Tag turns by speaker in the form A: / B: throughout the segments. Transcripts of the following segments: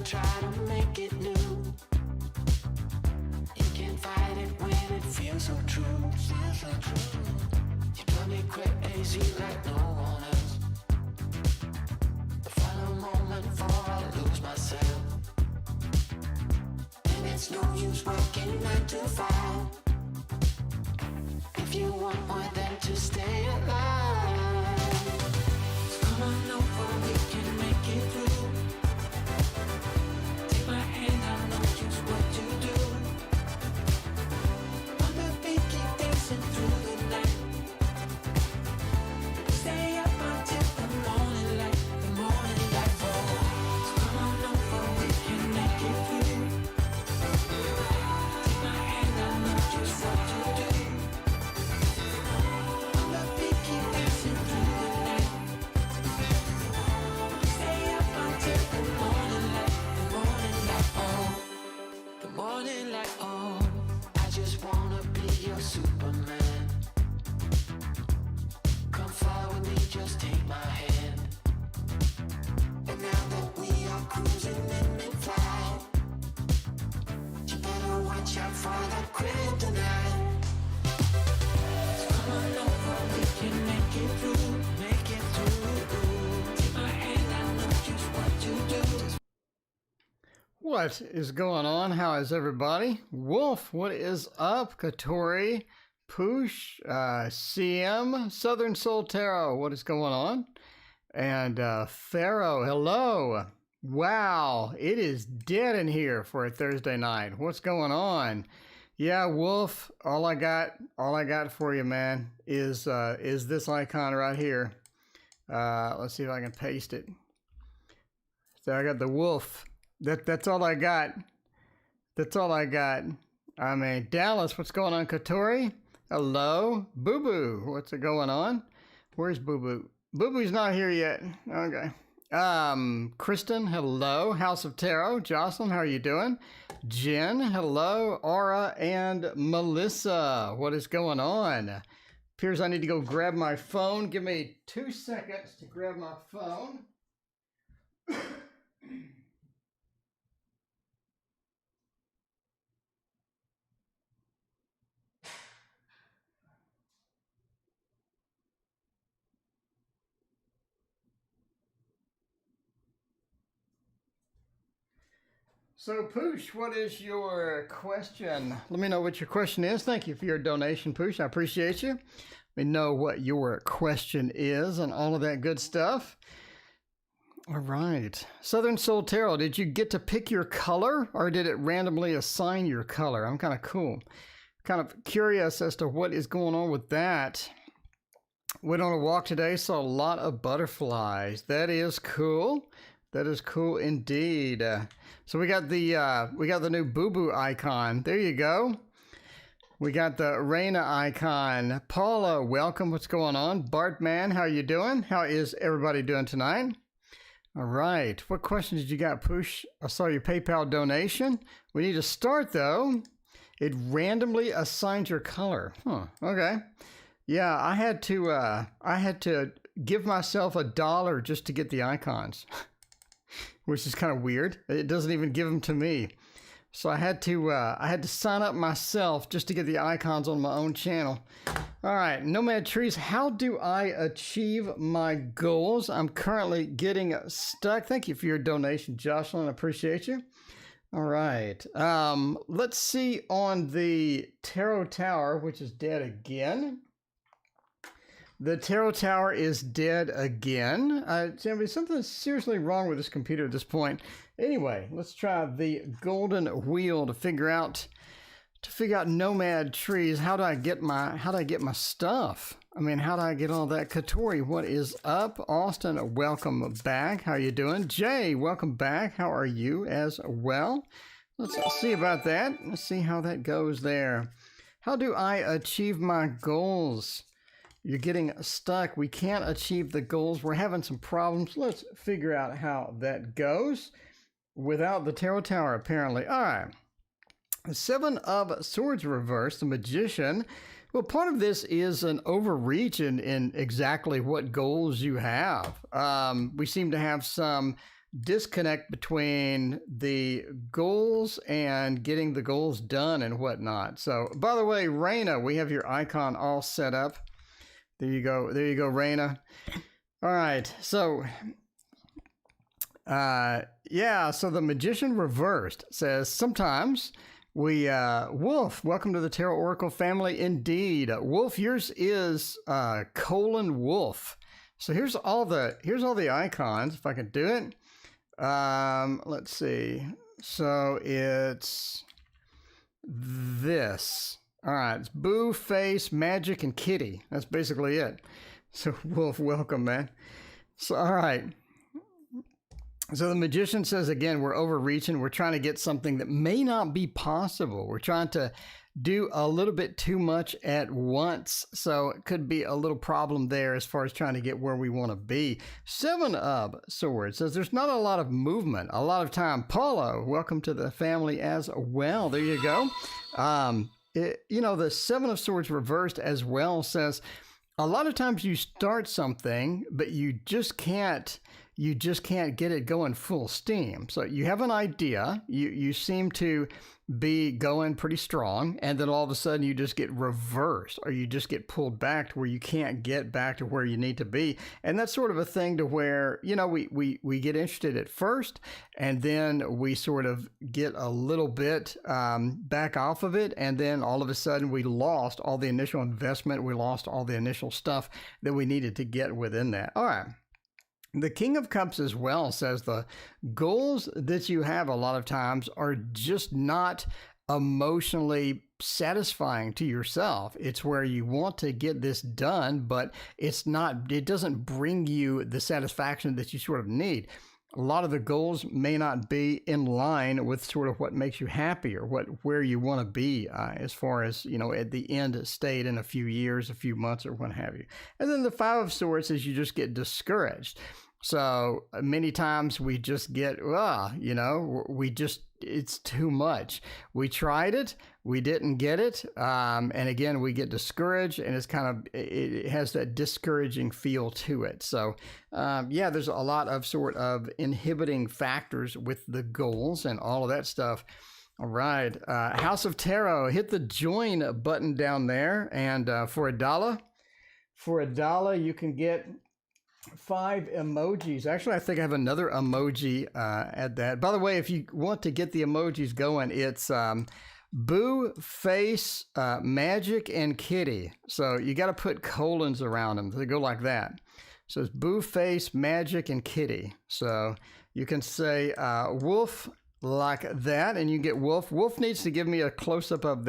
A: try to make it new. You can't fight it when it feels so true. You drive me crazy like no one else. The final moment before I lose myself. And it's no use working 9 to 5 if you want more than to stay alive. So come on over, we can make it through. Take my hand, I know just what to do. On the beat, keep dancing through the night. Stay up until the morning light, the morning light. Oh, so come on over, we can make it through. Take my hand, I know just what to do. On the beat, keep dancing through the night. Stay up until the morning light, the morning light. Oh, the morning light. Oh, I just wanna be your Superman. Come fly with me, just take my hand. And now that we are cruising in mid-flight, you better watch out for the kryptonite. So come on over, we can make it through, make it through. Take my hand, I know just what to do.
B: What is going on? How is everybody? Wolf, what is up? Katori, Poosh, CM, Southern Soul Tarot, what is going on? And Pharaoh, hello. Wow, it is dead in here for a Thursday night. What's going on? Yeah, Wolf, all I got for you, man, is this icon right here. Let's see if I can paste it. So I got the wolf. That's all I got. That's all I got. I mean, Dallas, what's going on? Katori, hello. Boo Boo, what's going on? Where's Boo Boo? Boo Boo's not here yet. Okay. Kristen, hello. House of Tarot. Jocelyn, how are you doing? Jen, hello. Aura and Melissa, what is going on? Appears I need to go grab my phone. Give me 2 seconds to grab my phone. So, Poosh, what is your question? Let me know what your question is. Thank you for your donation, Poosh. I appreciate you. Let me know what your question is and all of that good stuff. All right. Southern Soul Tarot, did you get to pick your color or did it randomly assign your color? I'm kind of curious as to what is going on with that. Went on a walk today, saw a lot of butterflies. That is cool. That is cool indeed. So we got the new Boo Boo icon. There you go. We got the Reina icon. Paula, welcome. What's going on? Bartman, how are you doing? How is everybody doing tonight? All right. What question did you got, Poosh? I saw your PayPal donation. We need to start though. It randomly assigns your color. Huh. Okay. Yeah, I had to give myself $1 just to get the icons. Which is kind of weird. It doesn't even give them to me. So I had to sign up myself just to get the icons on my own channel. All right, Nomad Trees, how do I achieve my goals? I'm currently getting stuck. Thank you for your donation, Jocelyn. I appreciate you. All right, let's see on the Tarot Tower, which is dead again. The Tarot Tower is dead again. There's something seriously wrong with this computer at this point. Anyway, let's try the golden wheel to figure out Nomad Trees. How do I get my stuff? I mean, how do I get all that? Katori, what is up? Austin, welcome back. How are you doing? Jay, welcome back. How are you as well? Let's see about that. Let's see how that goes there. How do I achieve my goals? You're getting stuck. We can't achieve the goals. We're having some problems. Let's figure out how that goes without the Tarot Tower, apparently. All right. The Seven of Swords reversed, the Magician. Well, part of this is an overreach in exactly what goals you have. We seem to have some disconnect between the goals and getting the goals done and whatnot. So, by the way, Raina, we have your icon all set up. There you go. There you go, Raina. All right. So, yeah. So the Magician Reversed says sometimes we, Wolf, welcome to the Tarot Oracle family. Indeed. Wolf, yours is, colon Wolf. So here's all the icons, if I can do it. Let's see. So it's this. All right. It's Boo, Face, Magic, and Kitty. That's basically it. So Wolf, welcome, man. So, all right. So the Magician says, again, we're overreaching. We're trying to get something that may not be possible. We're trying to do a little bit too much at once. So it could be a little problem there as far as trying to get where we want to be. Seven of Swords says there's not a lot of movement, a lot of time. Paulo, welcome to the family as well. There you go. The Seven of Swords reversed as well says a lot of times you start something, but you just can't get it going full steam. So you have an idea, you seem to be going pretty strong, and then all of a sudden you just get reversed, or you just get pulled back to where you can't get back to where you need to be. And that's sort of a thing to where, we get interested at first, and then we sort of get a little bit back off of it, and then all of a sudden we lost all the initial investment, we lost all the initial stuff that we needed to get within that. All right. The King of Cups as well says the goals that you have a lot of times are just not emotionally satisfying to yourself. It's where you want to get this done, but it doesn't bring you the satisfaction that you sort of need. A lot of the goals may not be in line with sort of what makes you happy or where you want to be as far as, at the end state in a few years, a few months, or what have you. And then the Five of Swords is you just get discouraged. So many times we just get, it's too much. We tried it, we didn't get it. And again, we get discouraged, and it has that discouraging feel to it. So there's a lot of sort of inhibiting factors with the goals and all of that stuff. All right. House of Tarot, hit the join button down there. And for $1, you can get 5 emojis. Actually, I think I have another emoji at that. By the way, if you want to get the emojis going, it's Boo, Face, Magic, and Kitty. So you got to put colons around them. They go like that. So it's Boo, Face, Magic, and Kitty. So you can say Wolf like that, and you get Wolf. Wolf needs to give me a close-up of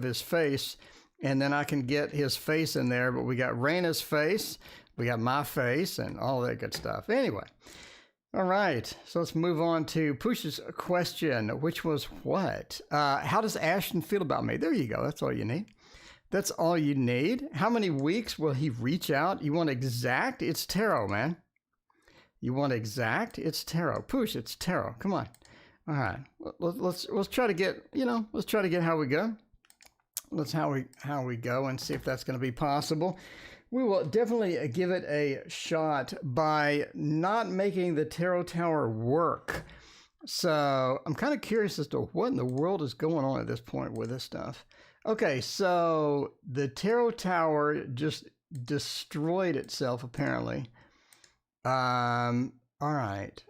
B: his face, and then I can get his face in there. But we got Raina's face. We got my face and all that good stuff. Anyway, all right. So let's move on to Push's question, which was what? How does Ashton feel about me? There you go. That's all you need. That's all you need. How many weeks will he reach out? You want exact? It's tarot, man. You want exact? It's tarot. Push, it's tarot. Come on. All right. Let's try to get, let's try to get how we go. Let's how we go and see if that's going to be possible. We will definitely give it a shot by not making the Tarot Tower work. So I'm kind of curious as to what in the world is going on at this point with this stuff. Okay, so the Tarot Tower just destroyed itself, apparently. All right.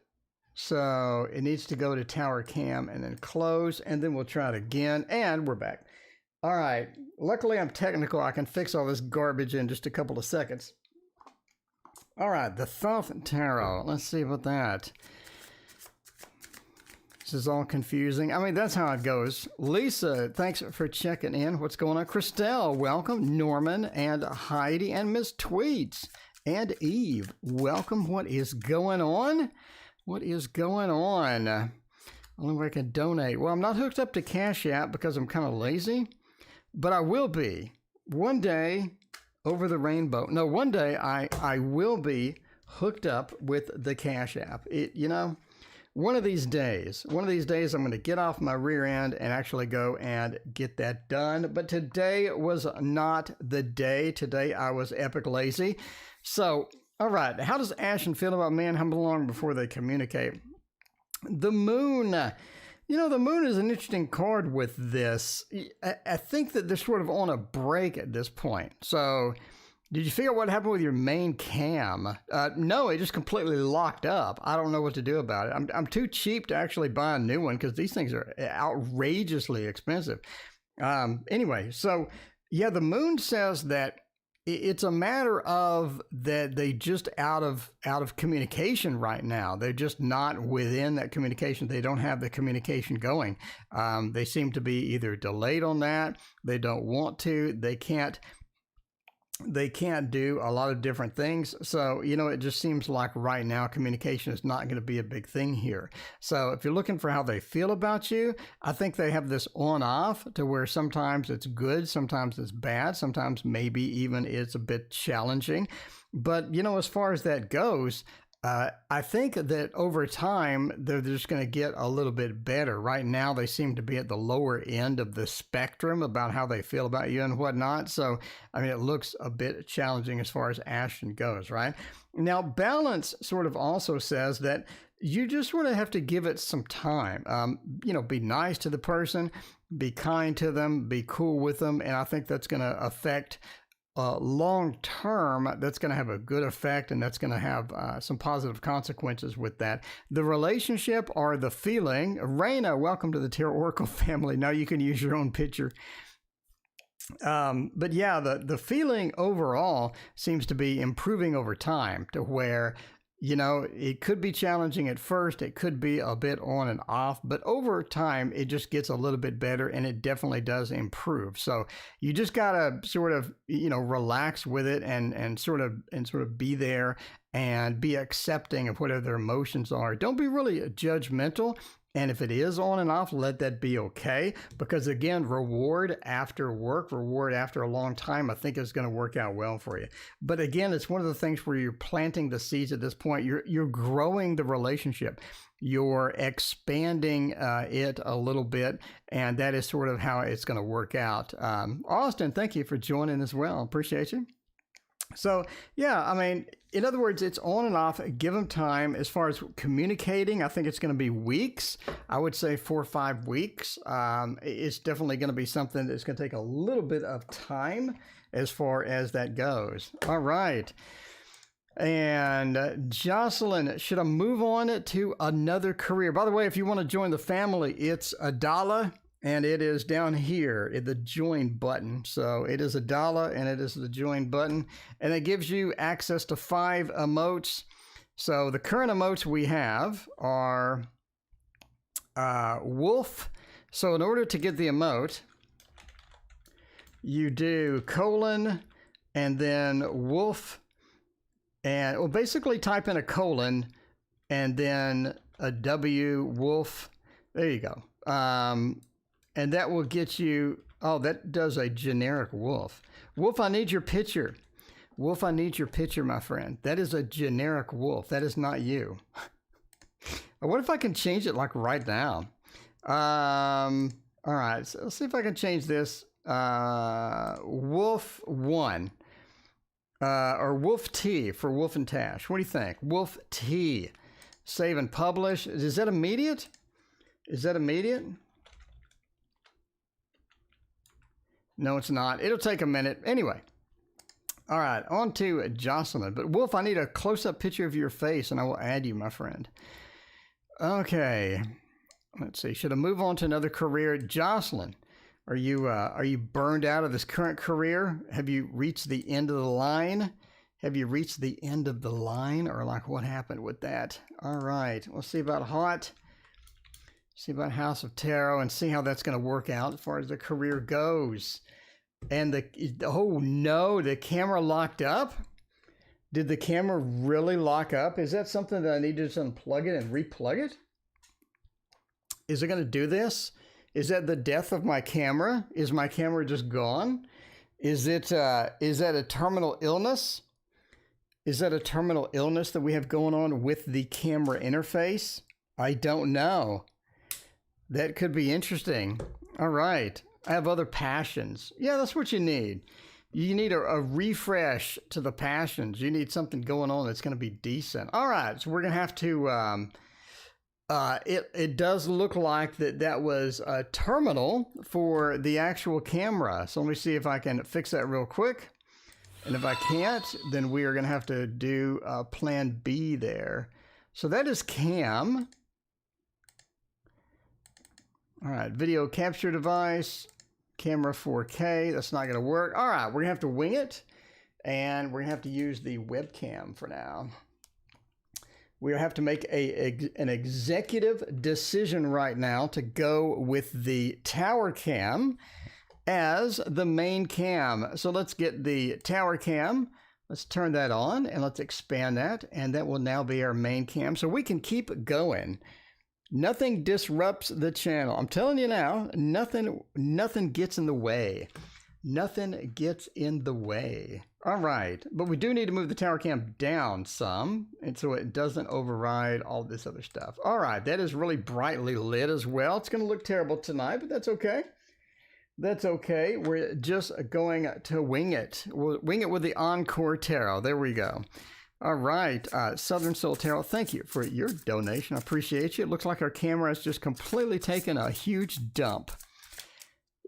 B: So it needs to go to Tower Cam and then close, and then we'll try it again, and we're back. All right. Luckily, I'm technical. I can fix all this garbage in just a couple of seconds. All right. The Thoth Tarot. Let's see about that. This is all confusing. I mean, that's how it goes. Lisa, thanks for checking in. What's going on? Christelle, welcome. Norman and Heidi and Miss Tweets and Eve, welcome. What is going on? What is going on? Only way I can donate. Well, I'm not hooked up to Cash App because I'm kind of lazy. But I will be one day over the rainbow. No, one day I will be hooked up with the Cash App. One of these days I'm going to get off my rear end and actually go and get that done. But today was not the day. Today I was epic lazy. So, all right. How does Ashton feel about me and how long before they communicate? The moon. The moon is an interesting card with this. I think that they're sort of on a break at this point. So, did you figure out what happened with your main cam? No, it just completely locked up. I don't know what to do about it. I'm too cheap to actually buy a new one because these things are outrageously expensive. Anyway, so yeah, the moon says that it's a matter of that they just out of communication right now. They're just not within that communication. They don't have the communication going. They seem to be either delayed on that. They don't want to. They can't do a lot of different things. So, it just seems like right now communication is not going to be a big thing here. So if you're looking for how they feel about you, I think they have this on off to where sometimes it's good, sometimes it's bad, sometimes maybe even it's a bit challenging. But, as far as that goes, I think that over time, they're just going to get a little bit better. Right now, they seem to be at the lower end of the spectrum about how they feel about you and whatnot. So, it looks a bit challenging as far as Ashton goes, right? Now, balance sort of also says that you just sort of have to give it some time. Be nice to the person, be kind to them, be cool with them. And I think that's going to affect long term, that's going to have a good effect, and that's going to have some positive consequences with that. The relationship or the feeling, Raina, welcome to the Tarot Oracle family. Now you can use your own picture. But yeah, the feeling overall seems to be improving over time to where, it could be challenging at first. It could be a bit on and off, but over time, it just gets a little bit better, and it definitely does improve. So you just got to sort of, relax with it and sort of be there and be accepting of whatever their emotions are. Don't be really judgmental. And if it is on and off, let that be okay. Because again, reward after work, reward after a long time, I think is going to work out well for you. But again, it's one of the things where you're planting the seeds at this point. You're growing the relationship. You're expanding it a little bit. And that is sort of how it's going to work out. Austin, thank you for joining as well. Appreciate you. So, yeah, in other words, it's on and off. Give them time. As far as communicating, I think it's going to be weeks. I would say 4 or 5 weeks. It's definitely going to be something that's going to take a little bit of time as far as that goes. All right. And Jocelyn, should I move on to another career? By the way, if you want to join the family, it's $1. And it is down here at the join button. So it is $1 and it is the join button. And it gives you access to 5 emotes. So the current emotes we have are wolf. So in order to get the emote, you do colon and then wolf. And basically type in a colon and then a W, wolf. There you go. And that will get you, that does a generic wolf. Wolf, I need your picture. Wolf, I need your picture, my friend. That is a generic wolf. That is not you. What if I can change it like right now? All right, so let's see if I can change this. Wolf 1. Or Wolf T for Wolf and Tash. What do you think? Wolf T. Save and publish. Is that immediate? Is that immediate? No, it's not. It'll take a minute. Anyway. All right, on to Jocelyn. But Wolf, I need a close-up picture of your face, and I will add you, my friend. Okay. Let's see. Should I move on to another career? Jocelyn, are you burned out of this current career? Have you reached the end of the line? Have you reached the end of the line? Or like what happened with that? All right. We'll see about Hot. See about House of Tarot and see how that's going to work out as far as the career goes. And oh no, the camera locked up? Did the camera really lock up? Is that something that I need to just unplug it and replug it? Is it going to do this? Is that the death of my camera? Is my camera just gone? Is that a terminal illness? Is that a terminal illness that we have going on with the camera interface? I don't know. That could be interesting. All right. I have other passions. Yeah, that's what you need. You need a refresh to the passions. You need something going on that's going to be decent. All right. So we're going to have to It does look like that was a terminal for the actual camera. So let me see if I can fix that real quick. And if I can't, then we are going to have to do plan B there. So that is cam. All right, video capture device, camera 4K. That's not going to work. All right, we're going to have to wing it. And we're going to have to use the webcam for now. We have to make an executive decision right now to go with the tower cam as the main cam. So let's get the tower cam. Let's turn that on and let's expand that. And that will now be our main cam. So we can keep going. Nothing disrupts the channel. I'm telling you now, nothing gets in the way. Nothing gets in the way. All right, but we do need to move the tower cam down some, and so it doesn't override all this other stuff. All right, that is really brightly lit as well. It's going to look terrible tonight, but that's okay. That's okay. We're just going to wing it. We'll wing it with the Encore Tarot. There we go. All right, Southern Soul Tarot, thank you for your donation. I appreciate you. It looks like our camera has just completely taken a huge dump.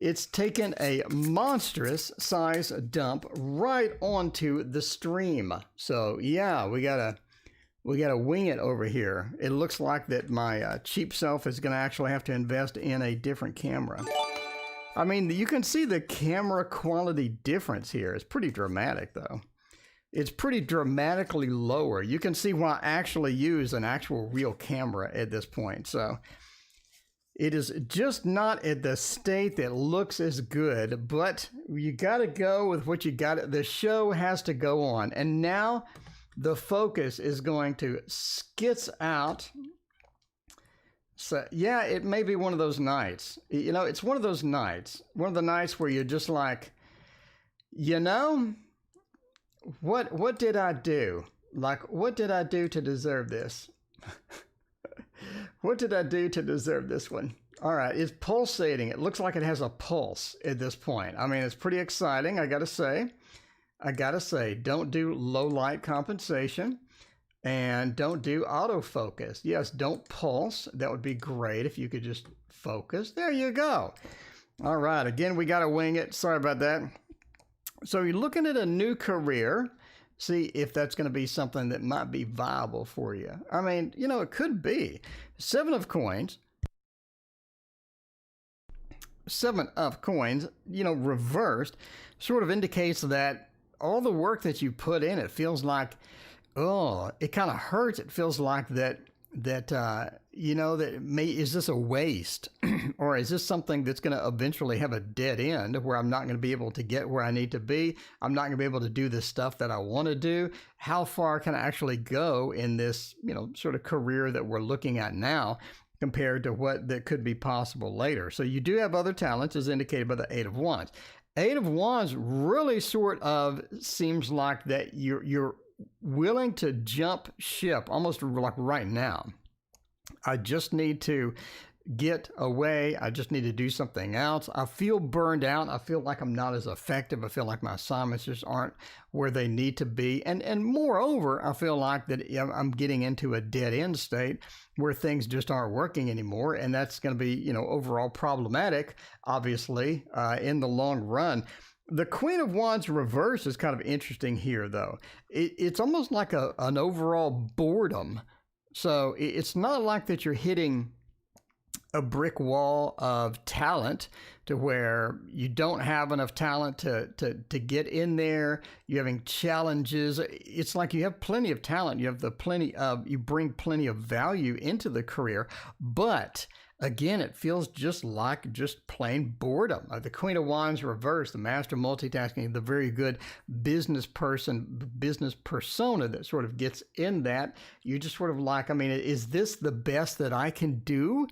B: It's taken a monstrous size dump right onto the stream. So yeah, we gotta wing it over here. It looks like that my cheap self is gonna actually have to invest in a different camera. I mean, you can see the camera quality difference here. It's pretty dramatic though. It's pretty dramatically lower. You can see why I actually use an actual real camera at this point. So it is just not at the state that looks as good, but you got to go with what you got. The show has to go on. And now the focus is going to skits out. So yeah, it may be one of those nights. You know, it's one of those nights. One of the nights where you're just like, you know, what did I do? Like, what did I do to deserve this? What did I do to deserve this one? All right, it's pulsating. It looks like it has a pulse at this point. I mean, it's pretty exciting, I gotta say. Don't do low light compensation and don't do autofocus. Yes, don't pulse. That would be great if you could just focus. There you go. All right, again, we gotta wing it. Sorry about that. So you're looking at a new career. See if that's going to be something that might be viable for you. I mean, you know, it could be. 7 of coins. 7 of coins, you know, reversed, sort of indicates that all the work that you put in, it feels like, oh, it kind of hurts. It feels like that you know, is this a waste? Or is this something that's going to eventually have a dead end where I'm not going to be able to get where I need to be? I'm not going to be able to do the stuff that I want to do. How far can I actually go in this, you know, sort of career that we're looking at now compared to what that could be possible later? So you do have other talents as indicated by the 8 of Wands. 8 of Wands really sort of seems like that you're willing to jump ship almost like right now. I just need to get away. I just need to do something else. I feel burned out. I feel like I'm not as effective. I feel like my assignments just aren't where they need to be. And moreover, I feel like that I'm getting into a dead end state where things just aren't working anymore. And that's going to be, you know, overall problematic, obviously, in the long run. The Queen of Wands reverse is kind of interesting here, though. It's almost like an overall boredom. So it's not like that you're hitting a brick wall of talent to where you don't have enough talent to get in there. You're having challenges. It's like you have plenty of talent. You have you bring plenty of value into the career, but again, it feels just like just plain boredom. The Queen of Wands reversed, the master multitasking, the very good business persona that sort of gets in that. You just sort of like, I mean, is this the best that I can do?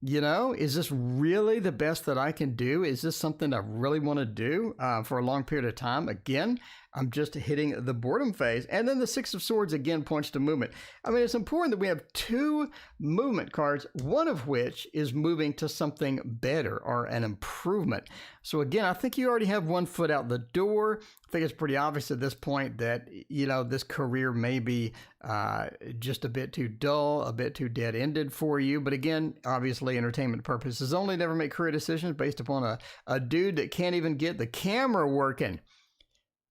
B: You know, is this really the best that I can do? Is this something I really want to do for a long period of time? Again, I'm just hitting the boredom phase. And then the 6 of Swords again points to movement. I mean, it's important that we have 2 movement cards, one of which is moving to something better or an improvement. So again, I think you already have one foot out the door. I think it's pretty obvious at this point that, this career may be just a bit too dull, a bit too dead-ended for you. But again, obviously entertainment purposes only. Never make career decisions based upon a dude that can't even get the camera working.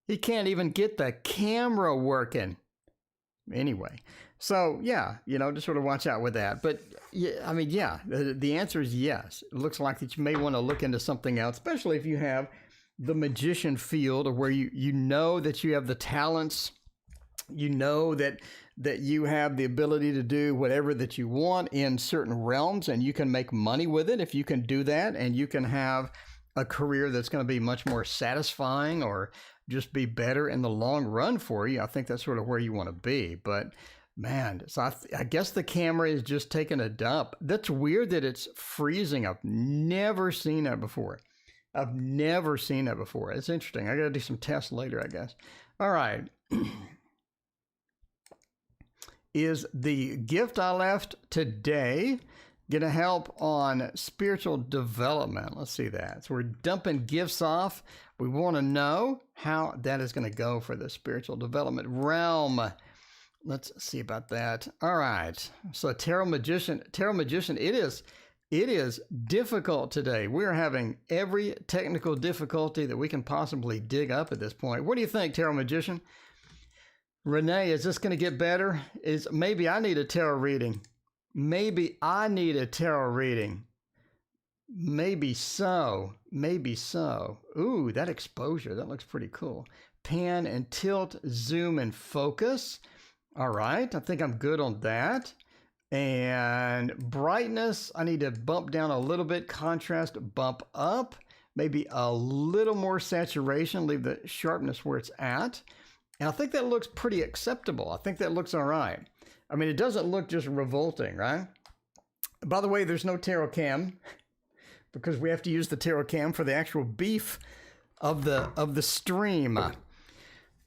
B: He can't even get the camera working. Anyway, so yeah, just sort of watch out with that. But yeah, the answer is yes. It looks like that you may want to look into something else, especially if you have the magician field, or where you know that you have the talents, that you have the ability to do whatever that you want in certain realms, and you can make money with it if you can do that, and you can have a career that's going to be much more satisfying or just be better in the long run for you. I think that's sort of where you want to be. But man, so I guess the camera is just taking a dump. That's weird that it's freezing. I've never seen that before. It's interesting. I got to do some tests later, I guess. All right. Is the gift I left today going to help on spiritual development? Let's see that. So we're dumping gifts off. We want to know how that is going to go for the spiritual development realm. Let's see about that. All right. So Tarot Magician, it is difficult today. We're having every technical difficulty that we can possibly dig up at this point. What do you think, Tarot Magician? Renee, is this going to get better? Maybe I need a tarot reading. Maybe so. Ooh, that exposure, that looks pretty cool. Pan and tilt, zoom and focus. All right, I think I'm good on that. And brightness, I need to bump down a little bit. Contrast, bump up. Maybe a little more saturation, leave the sharpness where it's at. And I think that looks pretty acceptable. I think that looks all right. I mean, it doesn't look just revolting, right? By the way, there's no tarot cam because we have to use the tarot cam for the actual beef of the stream.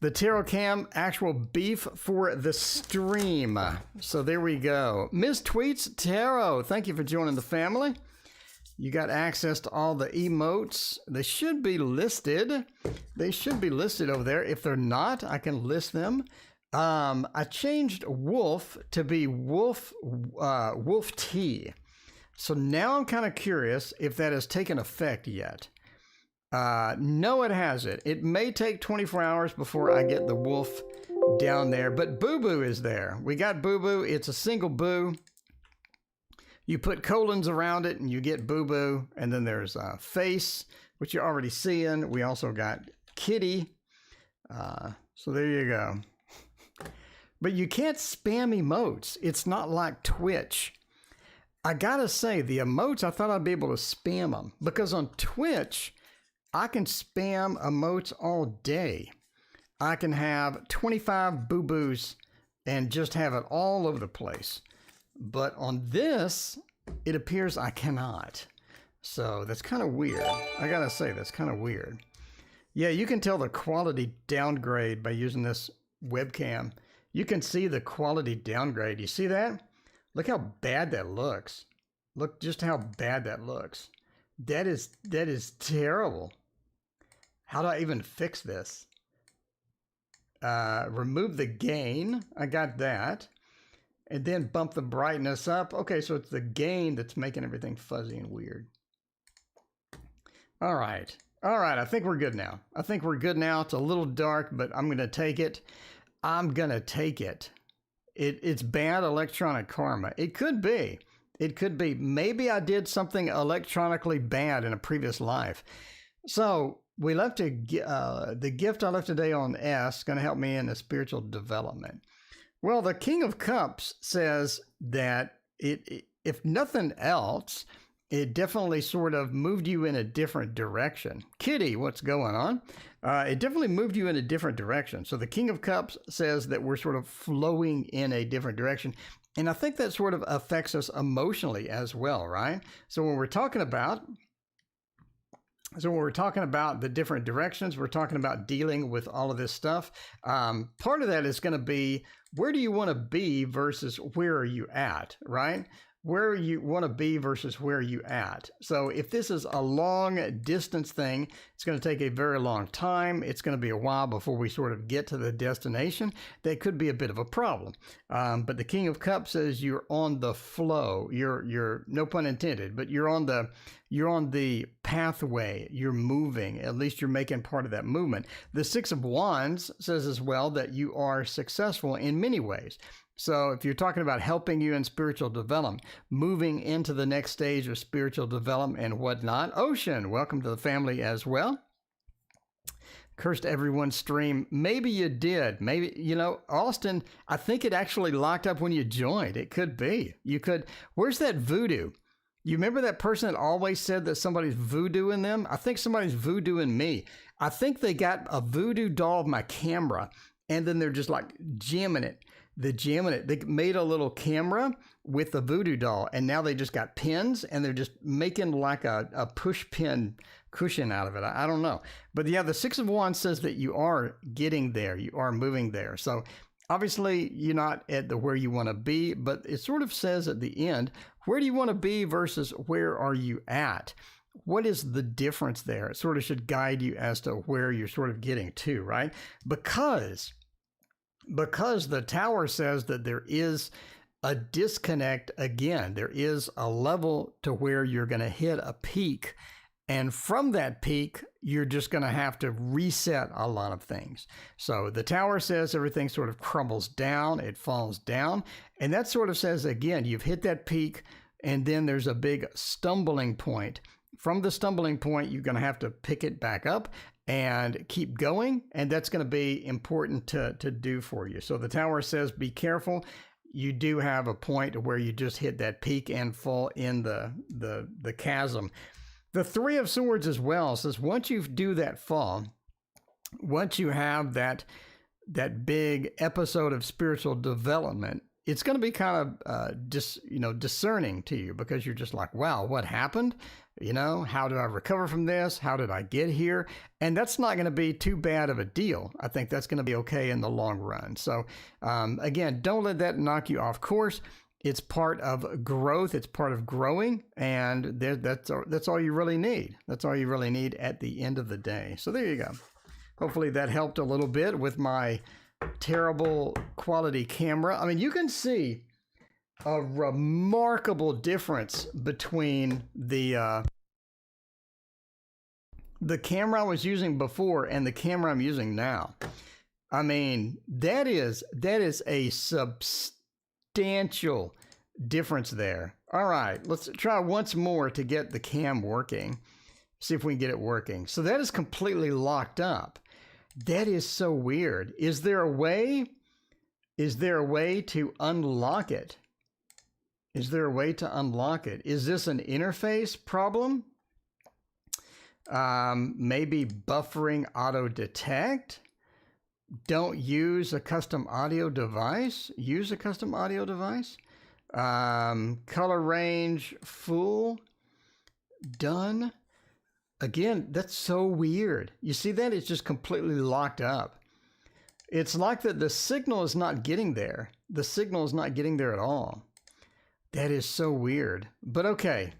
B: The tarot cam, actual beef for the stream. So there we go. Ms. Tweets Tarot, thank you for joining the family. You got access to all the emotes. They should be listed. Over there. If they're not, I can list them. I changed wolf to be wolf T. So now I'm kind of curious if that has taken effect yet. No, it hasn't. It may take 24 hours before I get the wolf down there, but Boo Boo is there. We got Boo Boo. It's a single boo. You put colons around it and you get Boo Boo. And then there's face, which you're already seeing. We also got kitty. So there you go. But you can't spam emotes. It's not like Twitch. I gotta say, the emotes, I thought I'd be able to spam them. Because on Twitch, I can spam emotes all day. I can have 25 boo-boos and just have it all over the place. But on this, it appears I cannot. So that's kind of weird. I gotta say, that's kind of weird. Yeah, you can tell the quality downgrade by using this webcam. You can see the quality downgrade. You see that? Look how bad that looks. Look just how bad that looks. That is terrible. How do I even fix this? Remove the gain. I got that. And then bump the brightness up. Okay, so it's the gain that's making everything fuzzy and weird. All right. I think we're good now. It's a little dark, but I'm going to take it. It's bad electronic karma. It could be. Maybe I did something electronically bad in a previous life. So we left the gift I left today on S, going to help me in the spiritual development. Well, the King of Cups says that if nothing else, it definitely sort of moved you in a different direction. Kitty, what's going on? It definitely moved you in a different direction. So the King of Cups says that we're sort of flowing in a different direction. And I think that sort of affects us emotionally as well, right? So when we're talking about the different directions, we're talking about dealing with all of this stuff. Part of that is going to be, where do you want to be versus where are you at, right? where you want to be versus where you at. So if this is a long distance thing, it's going to take a very long time. It's going to be a while before we sort of get to the destination. That could be a bit of a problem. But the King of Cups says you're on the flow. You're no pun intended, but you're on the pathway. You're moving. At least you're making part of that movement. The Six of Wands says as well that you are successful in many ways. So if you're talking about helping you in spiritual development, moving into the next stage of spiritual development and whatnot, Ocean, welcome to the family as well. Cursed everyone's stream. Maybe you did. Maybe, Austin, I think it actually locked up when you joined. It could be. You could. Where's that voodoo? You remember that person that always said that somebody's voodooing them? I think somebody's voodooing me. I think they got a voodoo doll of my camera, and then they're just like jamming it. They made a little camera with the voodoo doll, and now they just got pins, and they're just making like a push pin cushion out of it. I don't know. But yeah, the Six of Wands says that you are getting there. You are moving there. So obviously you're not at where you want to be, but it sort of says at the end, where do you want to be versus where are you at? What is the difference there? It sort of should guide you as to where you're sort of getting to, right? Because the Tower says that there is a disconnect again. There is a level to where you're going to hit a peak. And from that peak, you're just going to have to reset a lot of things. So the Tower says everything sort of crumbles down. It falls down. And that sort of says, again, you've hit that peak, and then there's a big stumbling point. From the stumbling point, you're going to have to pick it back up and keep going, and that's going to be important to do for you. So the Tower says be careful. You do have a point where you just hit that peak and fall in the chasm. The Three of Swords as well says once you do that fall, once you have that big episode of spiritual development, it's going to be kind of discerning to you, because you're just like, wow, what happened? How did I recover from this? How did I get here? And that's not going to be too bad of a deal. I think that's going to be okay in the long run. So again, don't let that knock you off course. It's part of growth. It's part of growing. And that's all you really need. That's all you really need at the end of the day. So there you go. Hopefully that helped a little bit with my terrible quality camera. I mean, you can see a remarkable difference between the camera I was using before and the camera I'm using now. I mean, that is a substantial difference there. All right, let's try once more to get the cam working. See if we can get it working. So that is completely locked up. That is so weird. Is there a way to unlock it? Is there a way to unlock it? Is this an interface problem? Maybe buffering auto detect? Don't use a custom audio device? Use a custom audio device? Color range full? Done? Again, that's so weird. You see that? It's just completely locked up. It's like that the signal is not getting there. The signal is not getting there at all. That is so weird. But okay.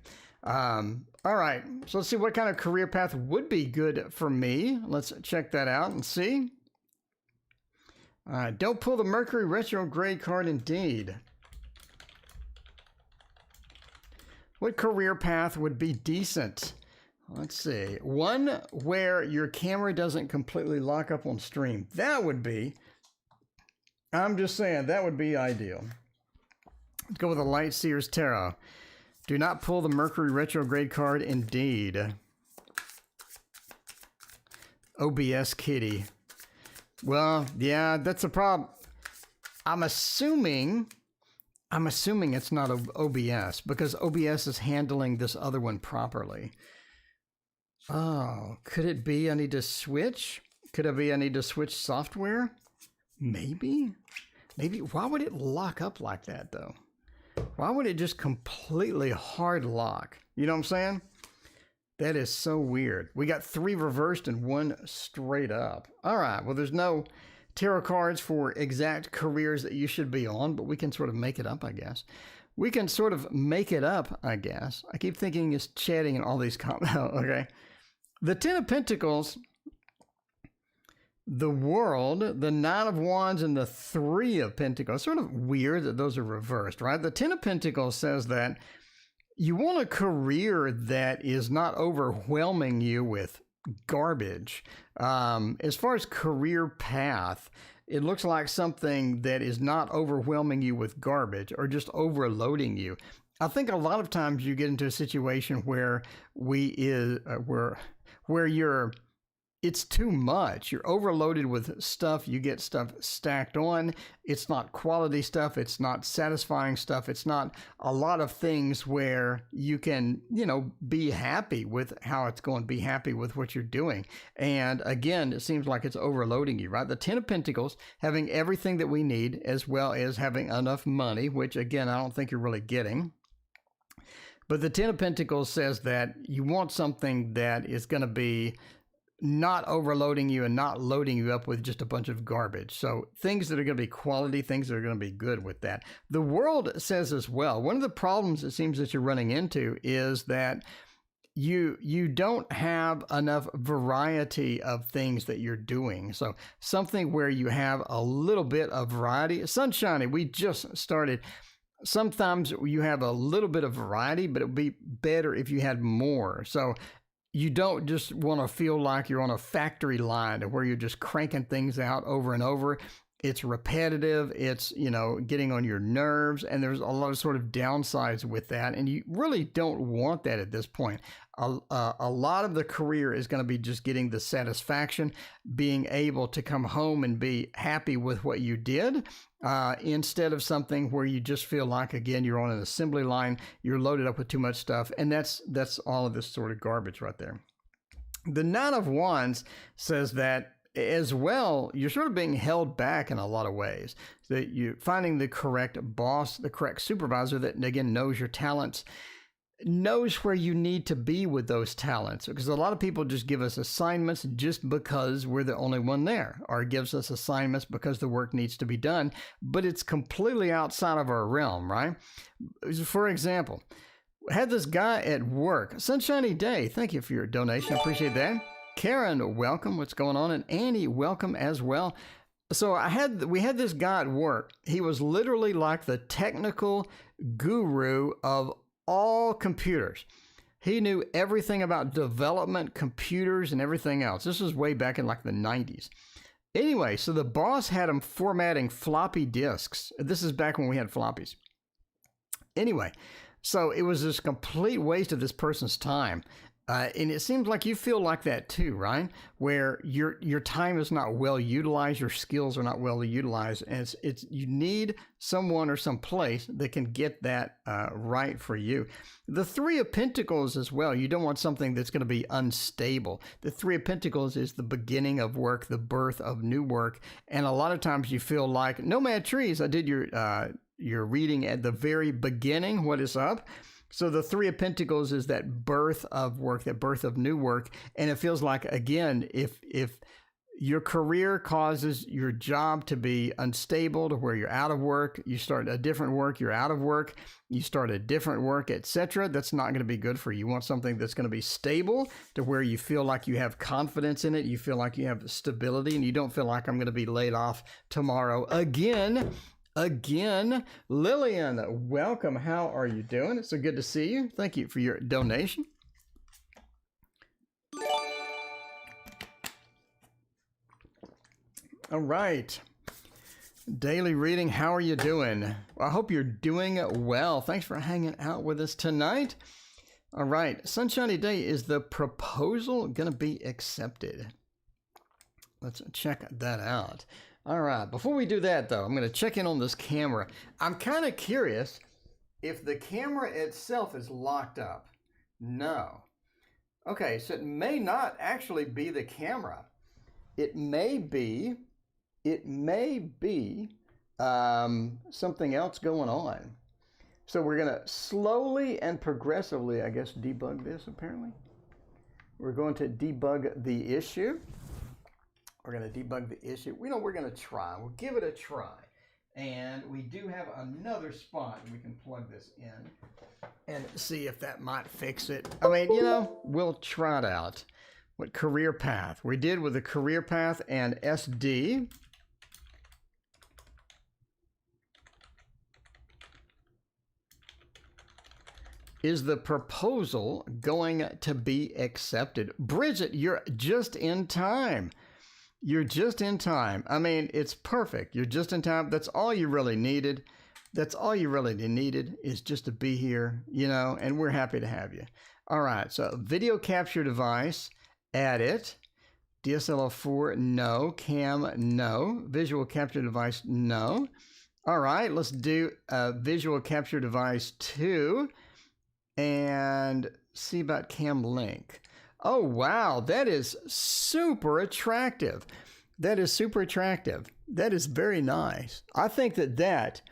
B: All right. So let's see what kind of career path would be good for me. Let's check that out and see. All right. Don't pull the Mercury retrograde card indeed. What career path would be decent? Let's see. One where your camera doesn't completely lock up on stream. That would be, I'm just saying, that would be ideal. Let's go with a Light Seer's Tarot. Do not pull the Mercury retrograde card indeed. OBS Kitty. Well, yeah, that's a problem. I'm assuming it's not OBS, because OBS is handling this other one properly. Oh, could it be I need to switch? Could it be I need to switch software? Maybe. Why would it lock up like that, though? Why would it just completely hard lock? You know what I'm saying? That is so weird. We got 3 reversed and 1 straight up. All right. Well, there's no tarot cards for exact careers that you should be on, but we can sort of make it up, I guess. we can sort of make it up, I guess. I keep thinking it's chatting and all these comments. Okay. The Ten of Pentacles, the World, the Nine of Wands, and the Three of Pentacles. Sort of weird that those are reversed, right? The Ten of Pentacles says that you want a career that is not overwhelming you with garbage. As far as career path, it looks like something that is not overwhelming you with garbage or just overloading you. I think a lot of times you get into a situation where it's too much. You're overloaded with stuff. You get stuff stacked on. It's not quality stuff. It's not satisfying stuff. It's not a lot of things where you can, be happy with how it's going, be happy with what you're doing. And again, it seems like it's overloading you, right? The Ten of Pentacles, having everything that we need, as well as having enough money, which again, I don't think you're really getting. But the Ten of Pentacles says that you want something that is going to be not overloading you and not loading you up with just a bunch of garbage. So things that are going to be quality, things that are going to be good with that. The World says as well, one of the problems it seems that you're running into is that you don't have enough variety of things that you're doing. So something where you have a little bit of variety. Sunshiny, we just started. Sometimes you have a little bit of variety, but it would be better if you had more. So you don't just want to feel like you're on a factory line where you're just cranking things out over and over. It's repetitive. It's, getting on your nerves. And there's a lot of sort of downsides with that. And you really don't want that at this point. A lot of the career is going to be just getting the satisfaction, being able to come home and be happy with what you did, instead of something where you just feel like, again, you're on an assembly line, you're loaded up with too much stuff. And that's all of this sort of garbage right there. The Nine of Wands says that as well, you're sort of being held back in a lot of ways. That you're finding the correct boss, the correct supervisor that, again, knows your talents, knows where you need to be with those talents. Because a lot of people just give us assignments just because we're the only one there, or gives us assignments because the work needs to be done, but it's completely outside of our realm, right? For example, I had this guy at work, Sunshiny Day, thank you for your donation, I appreciate that. Karen, welcome, what's going on? And Annie, welcome as well. So we had this guy at work. He was literally like the technical guru of all computers. He knew everything about development, computers, and everything else. This was way back in like the 90s. Anyway, so the boss had him formatting floppy disks. This is back when we had floppies. Anyway, so it was this complete waste of this person's time. And it seems like you feel like that too, right? Where your time is not well utilized, your skills are not well utilized, and you need someone or some place that can get that right for you. The Three of Pentacles as well. You don't want something that's going to be unstable. The Three of Pentacles is the beginning of work, the birth of new work, and a lot of times you feel like Nomad Trees. I did your reading at the very beginning. What is up? So the Three of Pentacles is that birth of work, that birth of new work. And it feels like, again, if your career causes your job to be unstable to where you're out of work, you start a different work, you're out of work, you start a different work, etc., that's not going to be good for you. You want something that's going to be stable to where you feel like you have confidence in it, you feel like you have stability, and you don't feel like I'm going to be laid off tomorrow again. Lillian, welcome. How are you doing? It's so good to see you. Thank you for your donation. All right. Daily reading. How are you doing? Well, I hope you're doing well. Thanks for hanging out with us tonight. All right. Sunshiny Day. Is the proposal going to be accepted? Let's check that out. All right, before we do that, though, I'm going to check in on this camera. I'm kind of curious if the camera itself is locked up. No. Okay, so it may not actually be the camera. It may be something else going on. So we're going to slowly and progressively, I guess, debug this, apparently. We're going to debug the issue. We're going to debug the issue. We're going to try. We'll give it a try. And we do have another spot we can plug this in and see if that might fix it. I mean, you know, we'll try it out. What career path? We did with the career path and SD. Is the proposal going to be accepted? Bridget, you're just in time. You're just in time. I mean, it's perfect. You're just in time. That's all you really needed. That's all you really needed is just to be here, you know, and we're happy to have you. All right, so video capture device, add it. DSLR4, no. Cam, no. Visual capture device, no. All right, let's do visual capture device 2 and see about cam link. Oh, wow, that is super attractive. That is super attractive. That is very nice. I think that that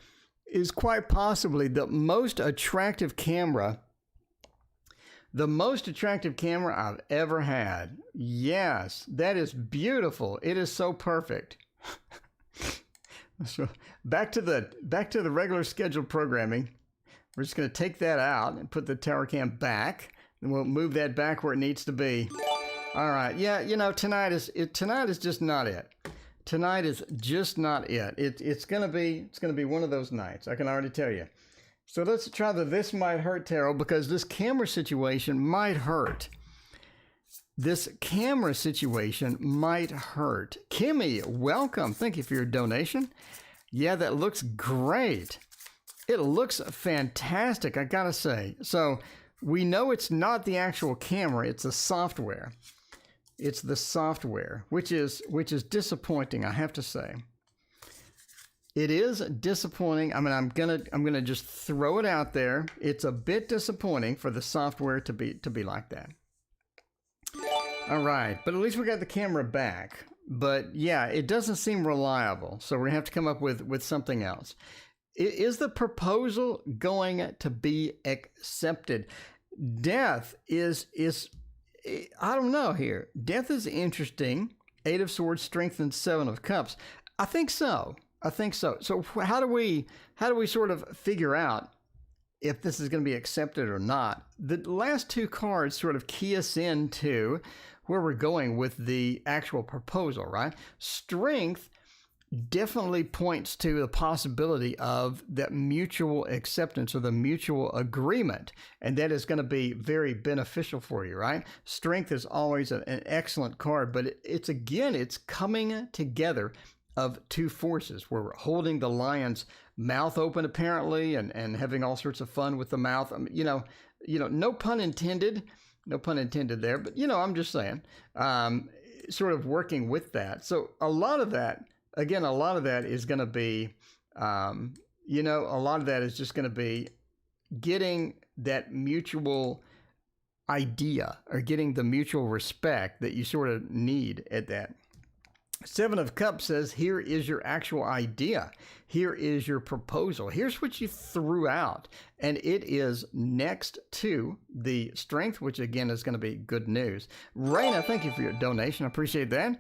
B: is quite possibly the most attractive camera I've ever had. Yes, that is beautiful. It is so perfect. So back to the regular scheduled programming. We're just going to take that out and put the tower cam back, and we'll move that back where it needs to be. All right. Yeah, you know, tonight is just not it. Tonight is just not it. It's gonna be one of those nights. I can already tell you. So let's try the This Might Hurt tarot, because this camera situation might hurt. This camera situation might hurt. Kimmy, welcome. Thank you for your donation. Yeah, that looks great. It looks fantastic, I gotta say. So we know it's not the actual camera, it's the software. It's the software, which is disappointing, I have to say. It is disappointing. I mean, I'm gonna just throw it out there. It's a bit disappointing for the software to be like that. All right, but at least we got the camera back. But yeah, it doesn't seem reliable, so we're gonna have to come up with something else. Is the proposal going to be accepted? Death is I don't know here. Death is interesting. 8 of Swords, Strength, and 7 of Cups. I think so. So how do we sort of figure out if this is going to be accepted or not? The last 2 cards sort of key us into where we're going with the actual proposal, right? Strength definitely points to the possibility of that mutual acceptance or the mutual agreement, and that is going to be very beneficial for you, right? Strength is always an excellent card, but it's coming together of 2 forces where we're holding the lion's mouth open apparently and having all sorts of fun with the mouth. You know, no pun intended there, but you know, I'm just saying, sort of working with that. So a lot of that is going to be, you know, a lot of that is just going to be getting that mutual idea or getting the mutual respect that you sort of need at that. 7 of Cups says, here is your actual idea. Here is your proposal. Here's what you threw out. And it is next to the Strength, which again is going to be good news. Raina, thank you for your donation. I appreciate that.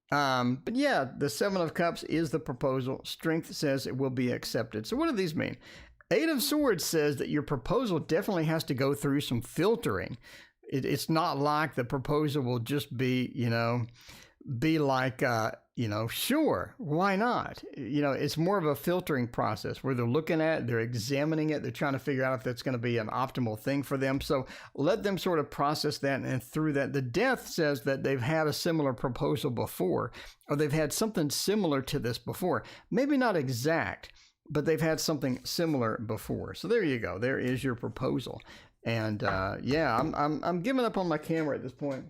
B: But yeah, the 7 of Cups is the proposal. Strength says it will be accepted. So what do these mean? 8 of Swords says that your proposal definitely has to go through some filtering. It's not like the proposal will just be, you know, be like, you know, sure, why not? You know, it's more of a filtering process where they're looking at it, they're examining it, they're trying to figure out if that's going to be an optimal thing for them. So let them sort of process that, and through that, the Death says that they've had a similar proposal before, or they've had something similar to this before. Maybe not exact, but they've had something similar before. So there you go. There is your proposal. And yeah, I'm giving up on my camera at this point.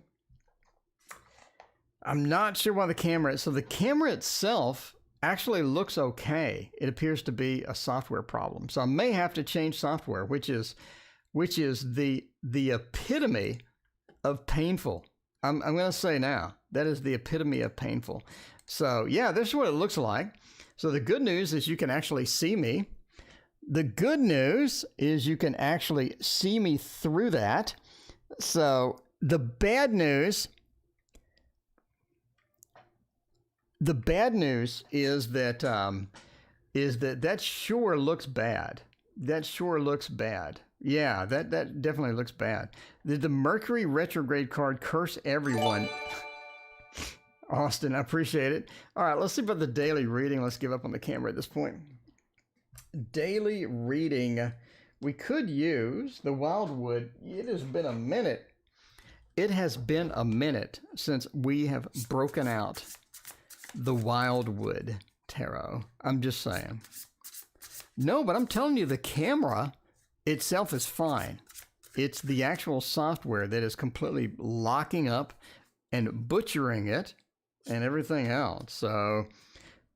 B: I'm not sure why the camera. So the camera itself actually looks okay. It appears to be a software problem. So I may have to change software, which is the epitome of painful. I'm going to say now that is the epitome of painful. So yeah, this is what it looks like. So the good news is you can actually see me. The good news is you can actually see me through that. So the bad news is that is that sure looks bad. That sure looks bad. Yeah, that definitely looks bad. Did the Mercury retrograde card curse everyone? Austin, I appreciate it. All right, let's see about the daily reading. Let's give up on the camera at this point. Daily reading. We could use the Wildwood. It has been a minute. It has been a minute since we have broken out the Wildwood Tarot. I'm just saying. No, but I'm telling you, the camera itself is fine. It's the actual software that is completely locking up and butchering it and everything else. So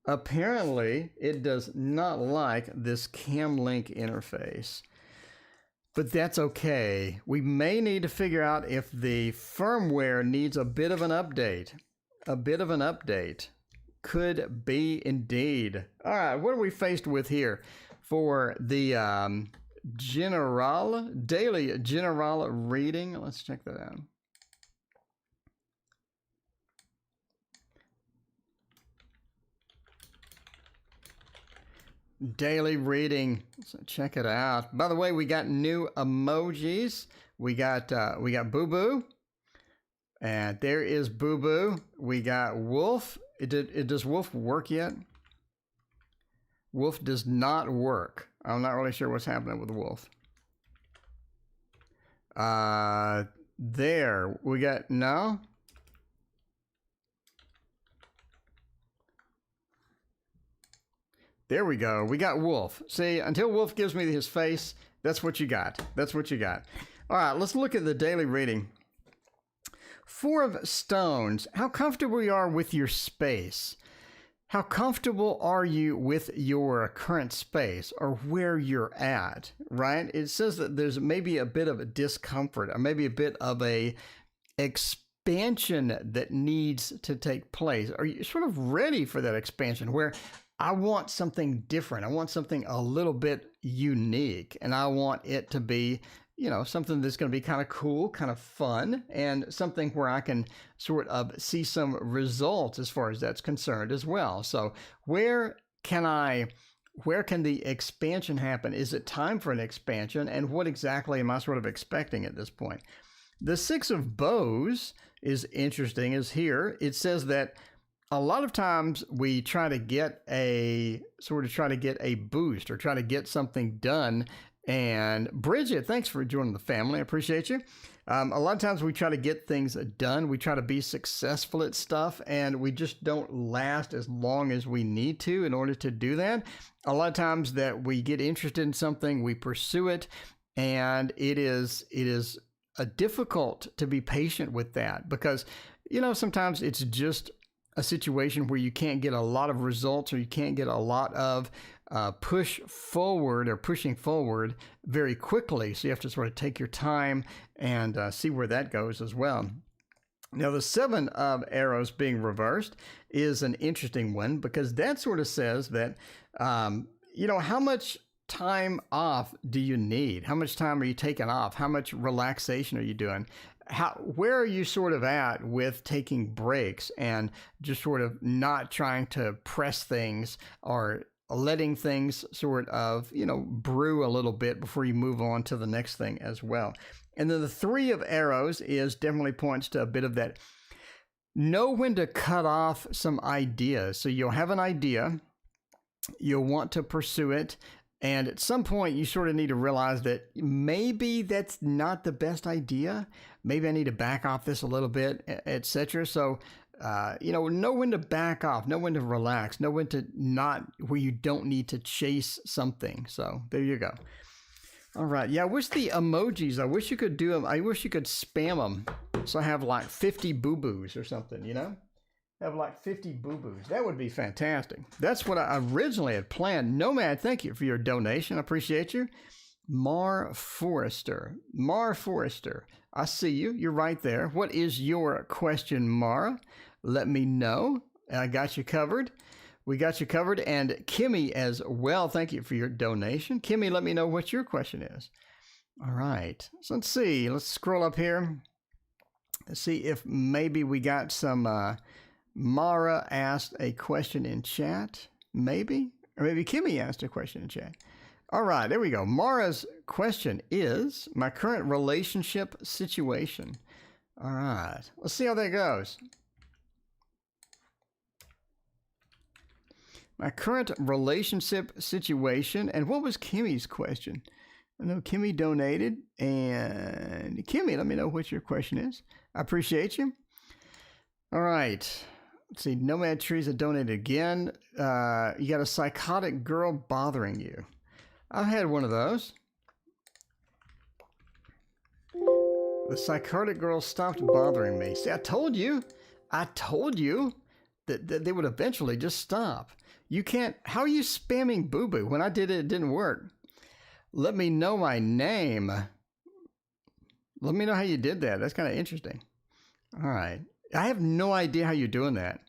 B: apparently it does not like this CamLink interface. But that's okay. We may need to figure out if the firmware needs a bit of an update. A bit of an update. Could be indeed. All right, what are we faced with here for the daily general reading? Let's check that out. Daily reading. So check it out. By the way, we got new emojis. We got Boo Boo, and there is Boo Boo. We got Wolf. Does Wolf work yet? Wolf does not work. I'm not really sure what's happening with Wolf. There we got no. There we go. We got Wolf. See, until Wolf gives me his face, that's what you got. That's what you got. All right, let's look at the daily reading. Four of Stones. How comfortable you are with your space. How comfortable are you with your current space or where you're at, right? It says that there's maybe a bit of a discomfort or maybe a bit of a expansion that needs to take place. Are you sort of ready for that expansion where I want something different. I want something a little bit unique, and I want it to be, you know, something that's going to be kind of cool, kind of fun, and something where I can sort of see some results as far as that's concerned as well. So where can the expansion happen? Is it time for an expansion? And what exactly am I sort of expecting at this point? The Six of Bows is interesting, is here. It says that a lot of times we try to get a boost or try to get something done. And Bridget, thanks for joining the family. I appreciate you. A lot of times we try to get things done. We try to be successful at stuff, and we just don't last as long as we need to in order to do that. A lot of times that we get interested in something, we pursue it, and it is difficult to be patient with that because, you know, sometimes it's just a situation where you can't get a lot of results or you can't get a lot of pushing forward very quickly. So you have to sort of take your time and see where that goes as well. Now, the Seven of Arrows being reversed is an interesting one because that sort of says that, you know, how much time off do you need? How much time are you taking off? How much relaxation are you doing? Where are you sort of at with taking breaks and just sort of not trying to press things or letting things sort of, you know, brew a little bit before you move on to the next thing as well? And then the Three of Arrows is definitely points to a bit of that. Know when to cut off some ideas. So you'll have an idea, you'll want to pursue it, and at some point you sort of need to realize that maybe that's not the best idea. Maybe I need to back off this a little bit, etc. So, you know when to back off, know when to relax, know when to not, where you don't need to chase something. So there you go. All right. Yeah, I wish the emojis, I wish you could do them. I wish you could spam them. So I have like 50 boo-boos or something, you know? Have like 50 boo-boos. That would be fantastic. That's what I originally had planned. Nomad, thank you for your donation. I appreciate you. Mar Forrester, I see you. You're right there. What is your question, Mara? Let me know. I got you covered. We got you covered. And Kimmy as well, thank you for your donation. Kimmy, let me know what your question is. All right. So let's see. Let's scroll up here. Let's see if maybe we got some... Mara asked a question in chat, maybe, Or maybe Kimmy asked a question in chat. All right, there we go. Mara's question is my current relationship situation. All right, let's see how that goes. My current relationship situation. And what was Kimmy's question? I know Kimmy donated. And Kimmy, let me know what your question is. I appreciate you. All right. Let's see. Nomad Teresa donated again. You got a psychotic girl bothering you. I've had one of those. The psychotic girl stopped bothering me. See, I told you that they would eventually just stop. You can't, how are you spamming boo-boo? When I did it, it didn't work. Let me know my name. Let me know how you did that. That's kind of interesting. All right. I have no idea how you're doing that.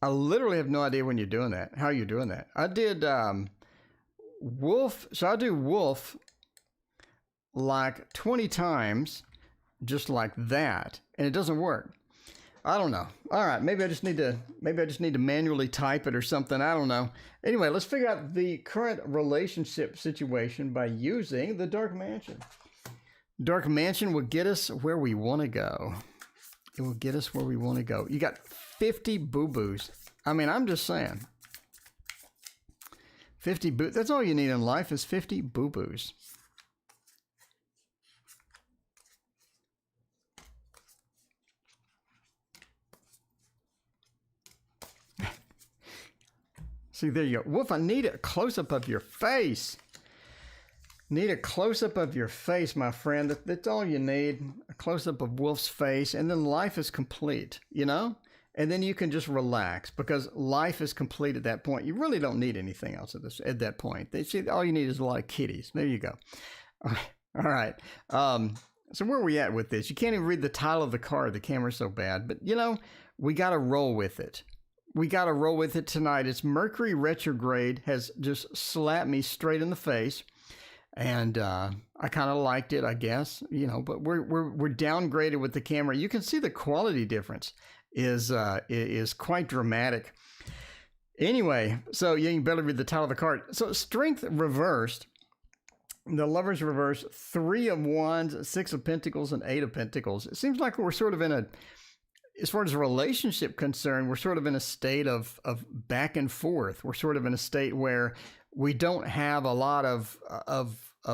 B: I literally have no idea when you're doing that, how you're doing that. I did wolf, so I do wolf like 20 times, just like that, and it doesn't work. I don't know. All right, maybe I just need to manually type it or something. I don't know. Anyway, let's figure out the current relationship situation by using the Dark Mansion. Dark Mansion will get us where we want to go. It will get us where we want to go. You got 50 boo-boos. I mean, I'm just saying. 50 boo. That's all you need in life is 50 boo-boos. See, there you go. Wolf, I need a close-up of your face. Need a close-up of your face, my friend. That's all you need. A close-up of Wolf's face, and then life is complete, you know? And then you can just relax because life is complete at that point. You really don't need anything else at that point. See, all you need is a lot of kitties. There you go. All right. So where are we at with this? You can't even read the title of the card. The camera's so bad. But, you know, we got to roll with it. We got to roll with it tonight. It's Mercury retrograde has just slapped me straight in the face. And I kind of liked it, I guess, you know, but we're downgraded with the camera. You can see the quality difference is quite dramatic. Anyway, so yeah, you can better read the title of the card. So Strength reversed, the Lovers reversed, 3 of Wands, 6 of Pentacles, and 8 of Pentacles. It seems like we're sort of in a, as far as a relationship concerned, we're sort of in a state of back and forth. We're sort of in a state where we don't have a lot of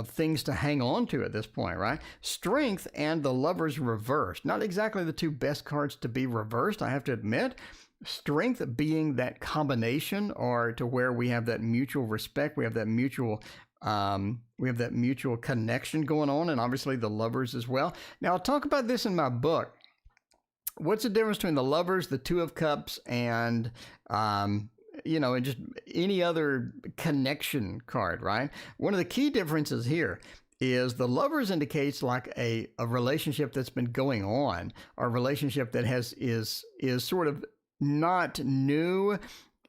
B: things to hang on to at this point, right? Strength and the Lovers reversed. Not exactly the two best cards to be reversed, I have to admit. Strength being that combination, or to where we have that mutual respect, we have that mutual connection going on, and obviously the Lovers as well. Now, I'll talk about this in my book. What's the difference between the Lovers, the Two of Cups, and you know, and just any other connection card, right? One of the key differences here is the Lovers indicates like a relationship that's been going on, or a relationship that is sort of not new.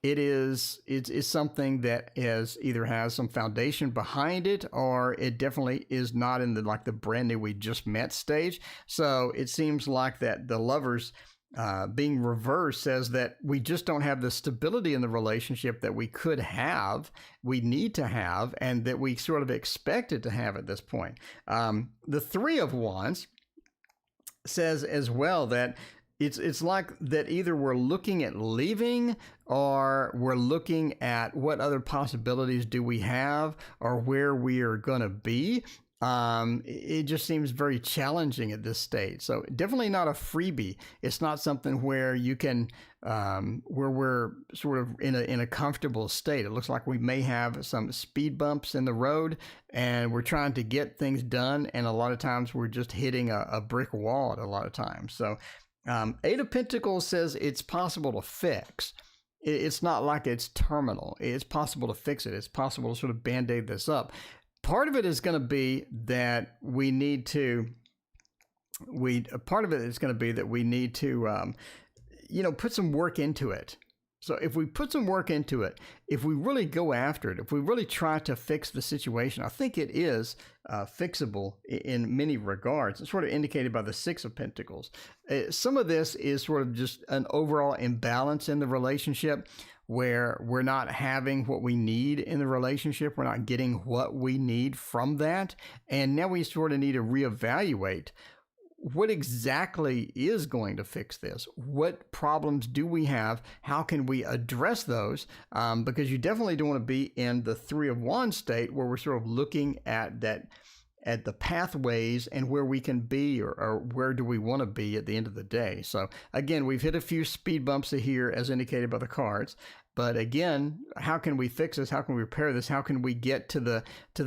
B: It's something that either has some foundation behind it, or it definitely is not in the brand new we just met stage. So it seems like that the Lovers being reversed says that we just don't have the stability in the relationship that we could have, we need to have, and that we sort of expected to have at this point. The 3 of Wands says as well that it's like that either we're looking at leaving, or we're looking at what other possibilities do we have, or where we are going to be. It just seems very challenging at this stage. So definitely not a freebie. It's not something where you can, where we're sort of in a comfortable state. It looks like we may have some speed bumps in the road, and we're trying to get things done. And a lot of times we're just hitting a brick wall at a lot of times. So 8 of Pentacles says it's possible to fix. It's not like it's terminal. It's possible to fix it. It's possible to sort of band-aid this up. Part of it is going to be that we need to, you know, put some work into it. So if we put some work into it, if we really go after it, if we really try to fix the situation, I think it is fixable in many regards. It's sort of indicated by the 6 of Pentacles. Some of this is sort of just an overall imbalance in the relationship, where we're not having what we need in the relationship. We're not getting what we need from that. And now we sort of need to reevaluate what exactly is going to fix this. What problems do we have? How can we address those? Because you definitely don't want to be in the Three of Wands state where we're sort of looking at that, at the pathways and where we can be, or where do we want to be at the end of the day. So again, we've hit a few speed bumps here as indicated by the cards. But again, how can we fix this? How can we repair this? How can we get to the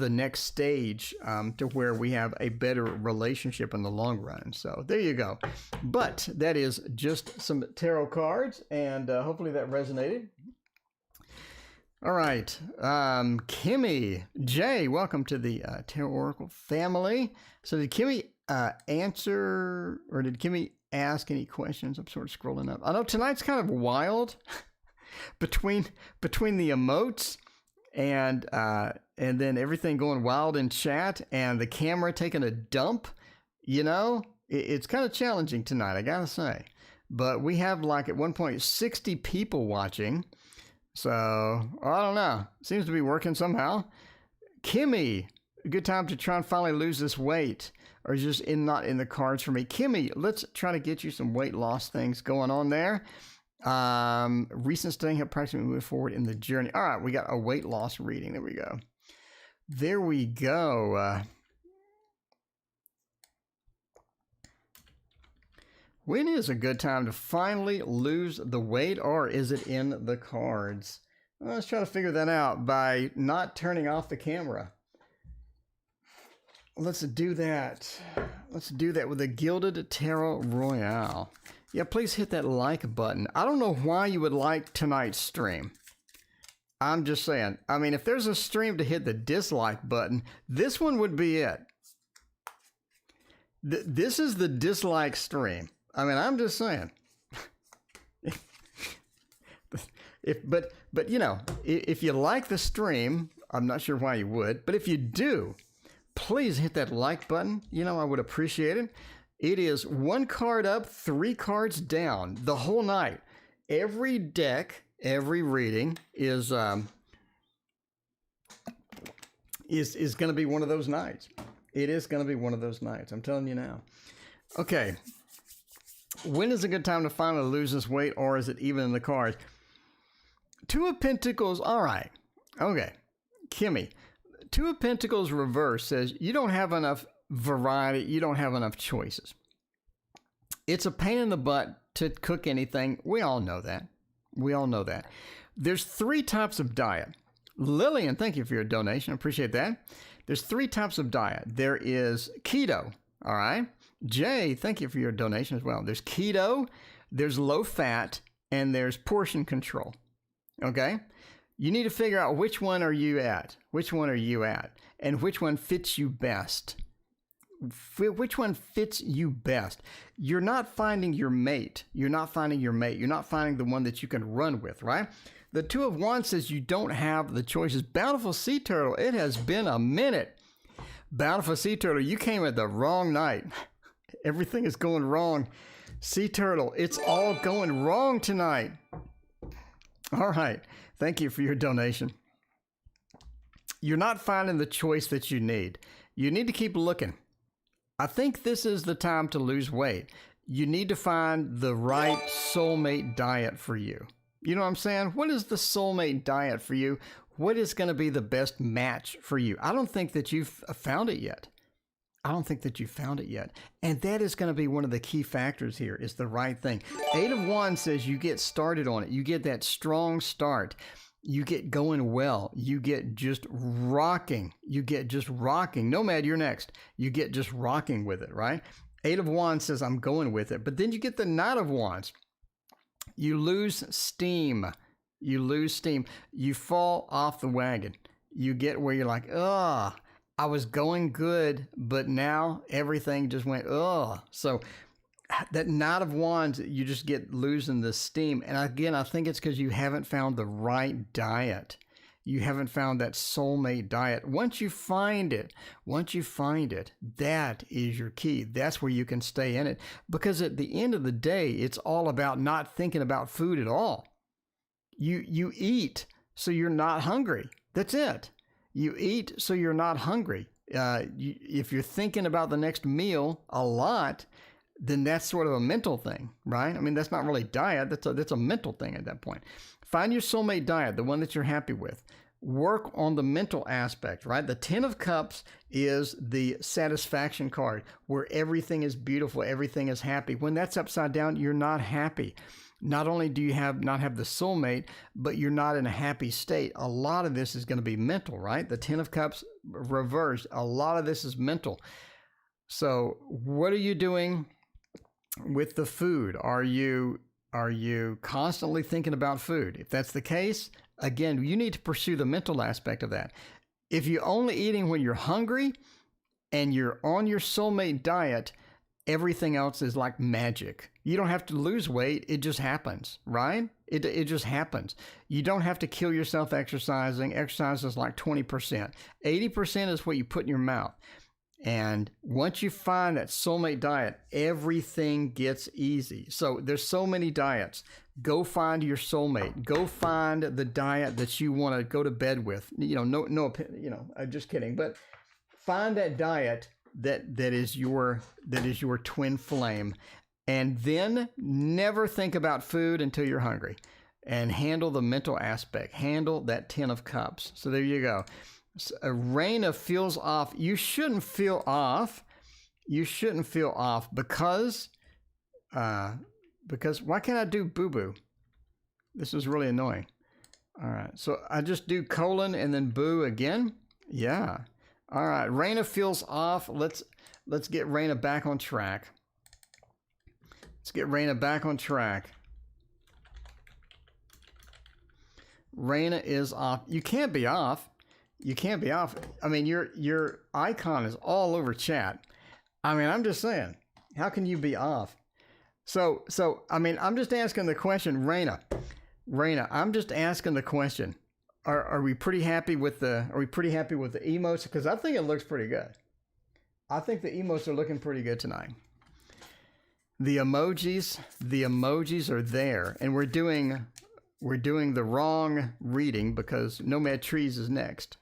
B: next stage to where we have a better relationship in the long run? So there you go. But that is just some tarot cards, and hopefully that resonated. All right, Kimmy J, welcome to the Tarot Oracle family. So did Kimmy answer, or did Kimmy ask any questions? I'm sort of scrolling up. I know tonight's kind of wild. Between the emotes and then everything going wild in chat and the camera taking a dump, you know, it's kind of challenging tonight, I gotta say. But we have like at one point 60 people watching, so I don't know. Seems to be working somehow. Kimmy, a good time to try and finally lose this weight, or is just not in the cards for me. Kimmy, let's try to get you some weight loss things going on there. Recent studying helped practically move forward in the journey. All right, we got a weight loss reading. There we go. There we go. When is a good time to finally lose the weight, or is it in the cards? Well, let's try to figure that out by not turning off the camera. Let's do that. Let's do that with the Gilded Tarot Royale. Yeah, please hit that like button. I don't know why you would like tonight's stream. I'm just saying. I mean, if there's a stream to hit the dislike button, this one would be it. This is the dislike stream. I mean, I'm just saying. But you know, if you like the stream, I'm not sure why you would, but if you do, please hit that like button. You know, I would appreciate it. It is 1 card up, 3 cards down the whole night. Every deck, every reading is going to be one of those nights. It is going to be one of those nights. I'm telling you now. Okay. When is a good time to finally lose this weight, or is it even in the cards? 2 of Pentacles. All right. Okay. Kimmy. 2 of Pentacles reverse says you don't have enough variety, you don't have enough choices. It's a pain in the butt to cook anything. We all know that. We all know that. There's 3 types of diet. Lillian, thank you for your donation. I appreciate that. There's 3 types of diet. There is keto, all right? Jay, thank you for your donation as well. There's keto, there's low fat, and there's portion control, okay? You need to figure out which one are you at, which one are you at, and which one fits you best. Which one fits you best? You're not finding your mate. You're not finding your mate. You're not finding the one that you can run with, right? The 2 of Wands says you don't have the choices. Bountiful Sea Turtle, it has been a minute. Bountiful Sea Turtle, you came at the wrong night. Everything is going wrong. Sea Turtle, it's all going wrong tonight. All right. Thank you for your donation. You're not finding the choice that you need. You need to keep looking. I think this is the time to lose weight. You need to find the right soulmate diet for you. You know what I'm saying? What is the soulmate diet for you? What is going to be the best match for you? I don't think that you've found it yet. I don't think that you found it yet. And that is going to be one of the key factors here, is the right thing. 8 of Wands says you get started on it. You get that strong start. You get going well. You get just rocking. You get just rocking. Nomad, you're next. You get just rocking with it, right? 8 of Wands says, I'm going with it. But then you get the Knight of Wands. You lose steam. You lose steam. You fall off the wagon. You get where you're like, ugh, I was going good, but now everything just went, ugh. So that Knight of Wands, you just get losing the steam. And again, I think it's because you haven't found the right diet. You haven't found that soulmate diet. Once you find it, that is your key. That's where you can stay in it. Because at the end of the day, it's all about not thinking about food at all. You eat so you're not hungry. That's it. You eat so you're not hungry. If you're thinking about the next meal a lot, then that's sort of a mental thing, right? I mean, that's not really diet. That's a mental thing at that point. Find your soulmate diet, the one that you're happy with. Work on the mental aspect, right? The 10 of Cups is the satisfaction card where everything is beautiful, everything is happy. When that's upside down, you're not happy. Not only do you not have the soulmate, but you're not in a happy state. A lot of this is going to be mental, right? The 10 of Cups reversed. A lot of this is mental. So what are you doing with the food? Are you constantly thinking about food? If that's the case, again, you need to pursue the mental aspect of that. If you're only eating when you're hungry and you're on your soulmate diet, everything else is like magic. You don't have to lose weight. It just happens, right? It just happens. You don't have to kill yourself exercising. Exercise is like 20%. 80% is what you put in your mouth. And once you find that soulmate diet, everything gets easy. So there's so many diets. Go find your soulmate. Go find the diet that you want to go to bed with. I'm just kidding. But find that diet that is your twin flame, and then never think about food until you're hungry, and handle the mental aspect. Handle that 10 of Cups. So there you go. Raina feels off. You shouldn't feel off. You shouldn't feel off because why can't I do boo-boo? This is really annoying. All right, so I just do colon and then boo again. Yeah. All right, Raina feels off. Let's get Raina back on track. Let's get Raina back on track. Raina is off. You can't be off. You can't be off. I mean, your icon is all over chat. I mean, I'm just saying, how can you be off? So I mean, I'm just asking the question, Raina, I'm just asking the question. Are we pretty happy with the emotes? Because I think it looks pretty good. I think the emotes are looking pretty good tonight. The emojis are there, and we're doing the wrong reading because Nomad Trees is next.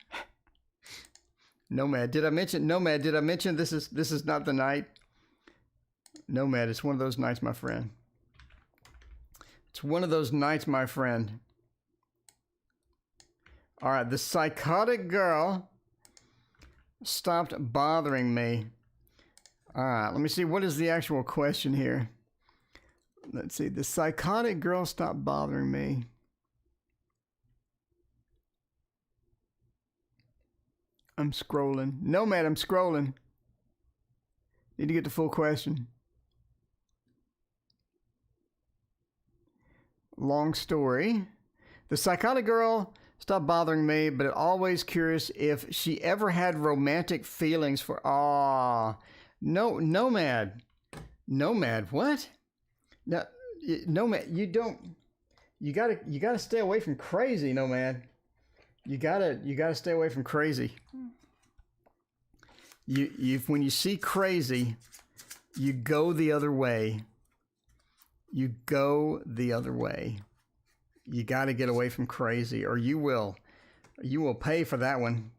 B: Nomad, did I mention this is not the night? Nomad, it's one of those nights, my friend. It's one of those nights, my friend. All right, the psychotic girl stopped bothering me. All right, let me see. What is the actual question here? Let's see. The psychotic girl stopped bothering me. I'm scrolling. Nomad, I'm scrolling. Need to get the full question. Long story. The psychotic girl stopped bothering me, but always curious if she ever had romantic feelings for. Nomad, what? No, Nomad, you don't. You gotta stay away from crazy, Nomad. You gotta stay away from crazy. When you see crazy, you go the other way. You go the other way. You got to get away from crazy, or you will pay for that one.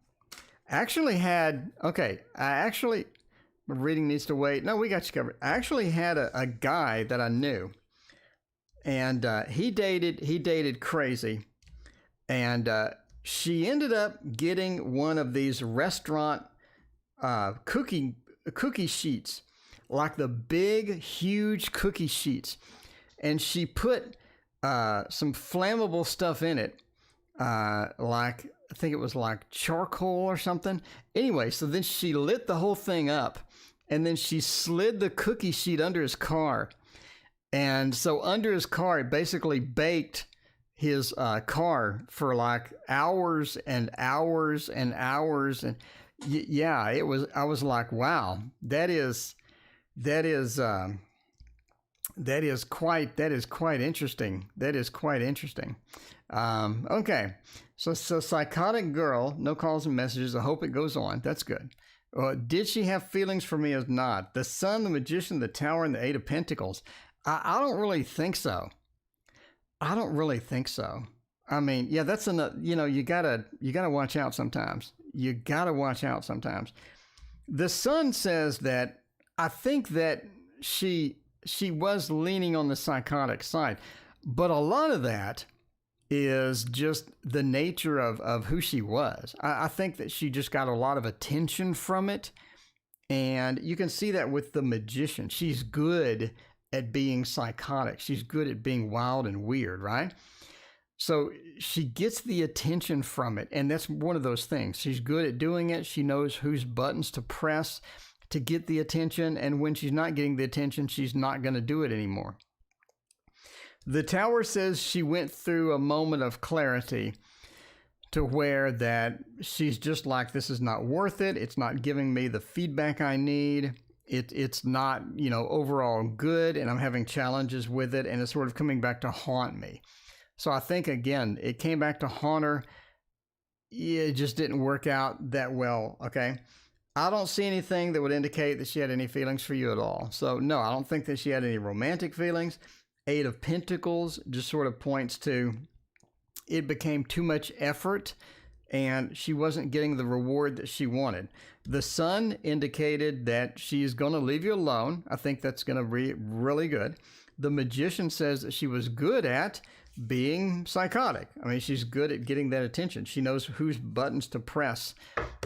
B: Reading needs to wait. No, we got you covered. I actually had a guy that I knew, and he dated crazy, and she ended up getting one of these restaurant cookie sheets, like the big, huge cookie sheets, and she put some flammable stuff in it, like I think it was like charcoal or something. Anyway, so then she lit the whole thing up, and then she slid the cookie sheet under his car, and so under his car it basically baked his car for like hours and hours and hours, and yeah, it was. I was like, wow, that is quite interesting. That is quite interesting. Okay, so psychotic girl, no calls and messages. I hope it goes on. That's good. Did she have feelings for me or not? The Sun, the Magician, the Tower, and the Eight of Pentacles. I don't really think so. I mean, yeah, that's another, you gotta watch out sometimes. You gotta watch out sometimes. The Sun says that I think that she was leaning on the psychotic side, but a lot of that is just the nature of who she was. I think that she just got a lot of attention from it. And you can see that with the Magician. She's good at being psychotic. She's good at being wild and weird, right? So she gets the attention from it. And that's one of those things. She's good at doing it. She knows whose buttons to press to get the attention. And when she's not getting the attention, she's not going to do it anymore. The Tower says she went through a moment of clarity to where that she's just like, this is not worth it. It's not giving me the feedback I need. It's not, overall good, and I'm having challenges with it, and it's sort of coming back to haunt me. So I think, again, it came back to haunt her. It just didn't work out that well, okay? I don't see anything that would indicate that she had any feelings for you at all. So, no, I don't think that she had any romantic feelings. Eight of Pentacles just sort of points to it became too much effort and she wasn't getting the reward that she wanted. The Sun indicated that she's going to leave you alone. I think that's going to be really good. The Magician says that she was good at being psychotic. I mean, she's good at getting that attention. She knows whose buttons to press.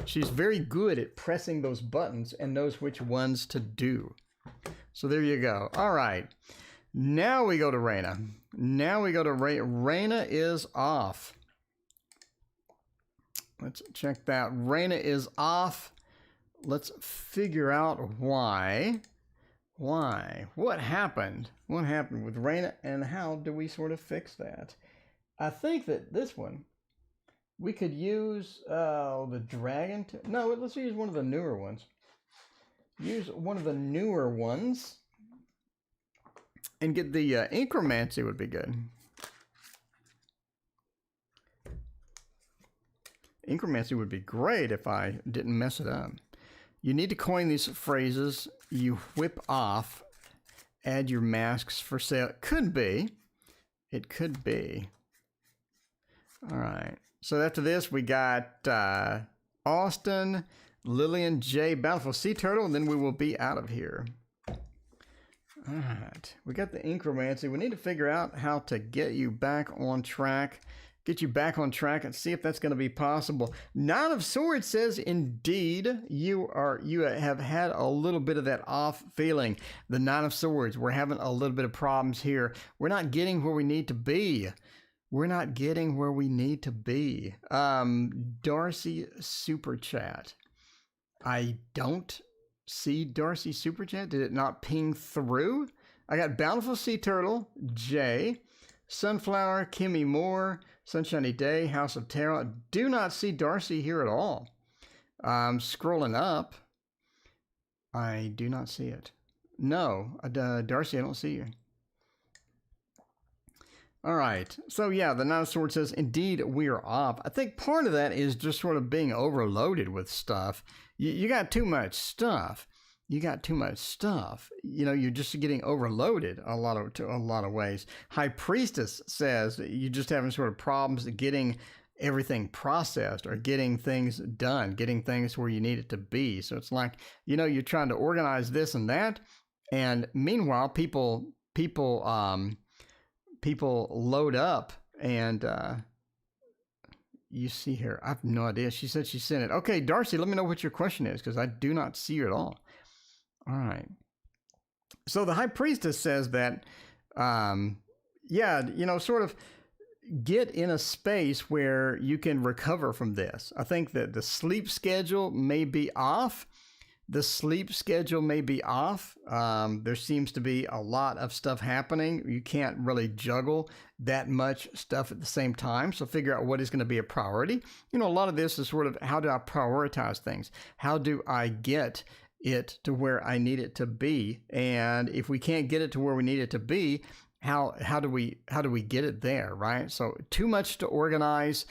B: She's very good at pressing those buttons and knows which ones to do. So there you go. All right. Now we go to Raina. Raina is off. Let's check that. Raina is off. Let's figure out why. What happened? What happened with Raina, and how do we sort of fix that? I think that this one, we could use the dragon. No, let's use one of the newer ones. Use one of the newer ones. And get the Incromancy would be good. Incromancy would be great if I didn't mess it up. You need to coin these phrases. You whip off. Add your masks for sale. It could be. It could be. All right. So after this, we got Austin, Lillian J, Bountiful Sea Turtle, and then we will be out of here. All right, we got the Incromancy. We need to figure out how to get you back on track. And see if that's going to be possible. Nine of Swords says, indeed, you have had a little bit of that off feeling. The Nine of Swords, we're having a little bit of problems here. We're not getting where we need to be. Darcy Super Chat. I don't see Darcy Super Chat. Did it not ping through? I got Bountiful Sea Turtle, Jay, Sunflower, Kimmy Moore, Sunshiny Day, House of Tarot. Do not see Darcy here at all. Scrolling up. I do not see it. No, Darcy, I don't see you. All right. So, yeah, the Nine of Swords says, indeed, we are off. I think part of that is just sort of being overloaded with stuff. You got too much stuff. You're just getting overloaded a lot of ways. High Priestess says you're just having sort of problems getting everything processed or getting things done, getting things where you need it to be. So it's like, you're trying to organize this and that. And meanwhile, people load up, and you see here. I have no idea. She said she sent it. Okay, Darcy, let me know what your question is, because I do not see you at all. All right. So the High Priestess says that, sort of get in a space where you can recover from this. I think that the sleep schedule may be off. There seems to be a lot of stuff happening. You can't really juggle that much stuff at the same time. So figure out what is going to be a priority. A lot of this is sort of, how do I prioritize things? How do I get it to where I need it to be? And if we can't get it to where we need it to be, how do we get it there, right? So too much to organize.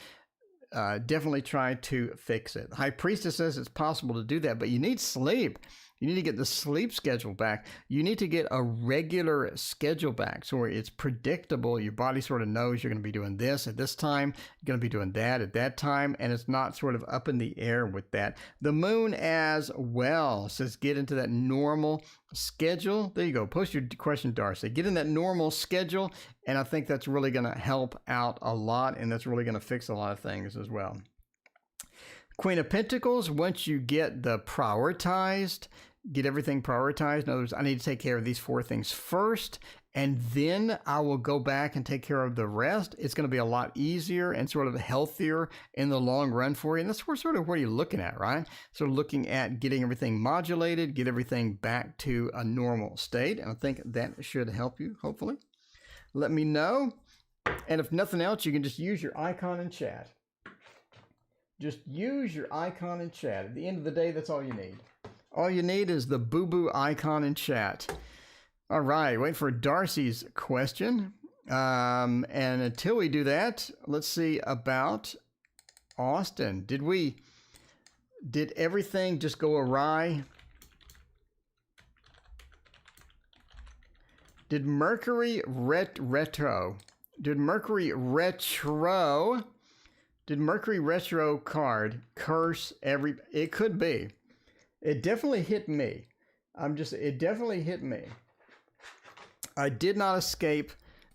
B: Definitely try to fix it. High Priestess says it's possible to do that, but you need sleep. You need to get the sleep schedule back. You need to get a regular schedule back so it's predictable. Your body sort of knows you're going to be doing this at this time, you're going to be doing that at that time, and it's not sort of up in the air with that. The moon as well says get into that normal schedule. There you go. Post your question, Darcy. Get in that normal schedule, and I think that's really going to help out a lot, and that's really going to fix a lot of things as well. Queen of Pentacles, once you get the prioritized, get everything prioritized. In other words, I need to take care of these 4 things first, and then I will go back and take care of the rest. It's going to be a lot easier and sort of healthier in the long run for you. And that's sort of what you're looking at, right? So looking at getting everything modulated, get everything back to a normal state. And I think that should help you, hopefully. Let me know. And if nothing else, you can just use your icon in chat. Just use your icon in chat. At the end of the day, that's all you need. All you need is the boo-boo icon in chat. All right, wait for Darcy's question. And until we do that, let's see about Austin. Did everything just go awry? Did Mercury retro card curse every? It could be. It definitely hit me. It definitely hit me. I did not escape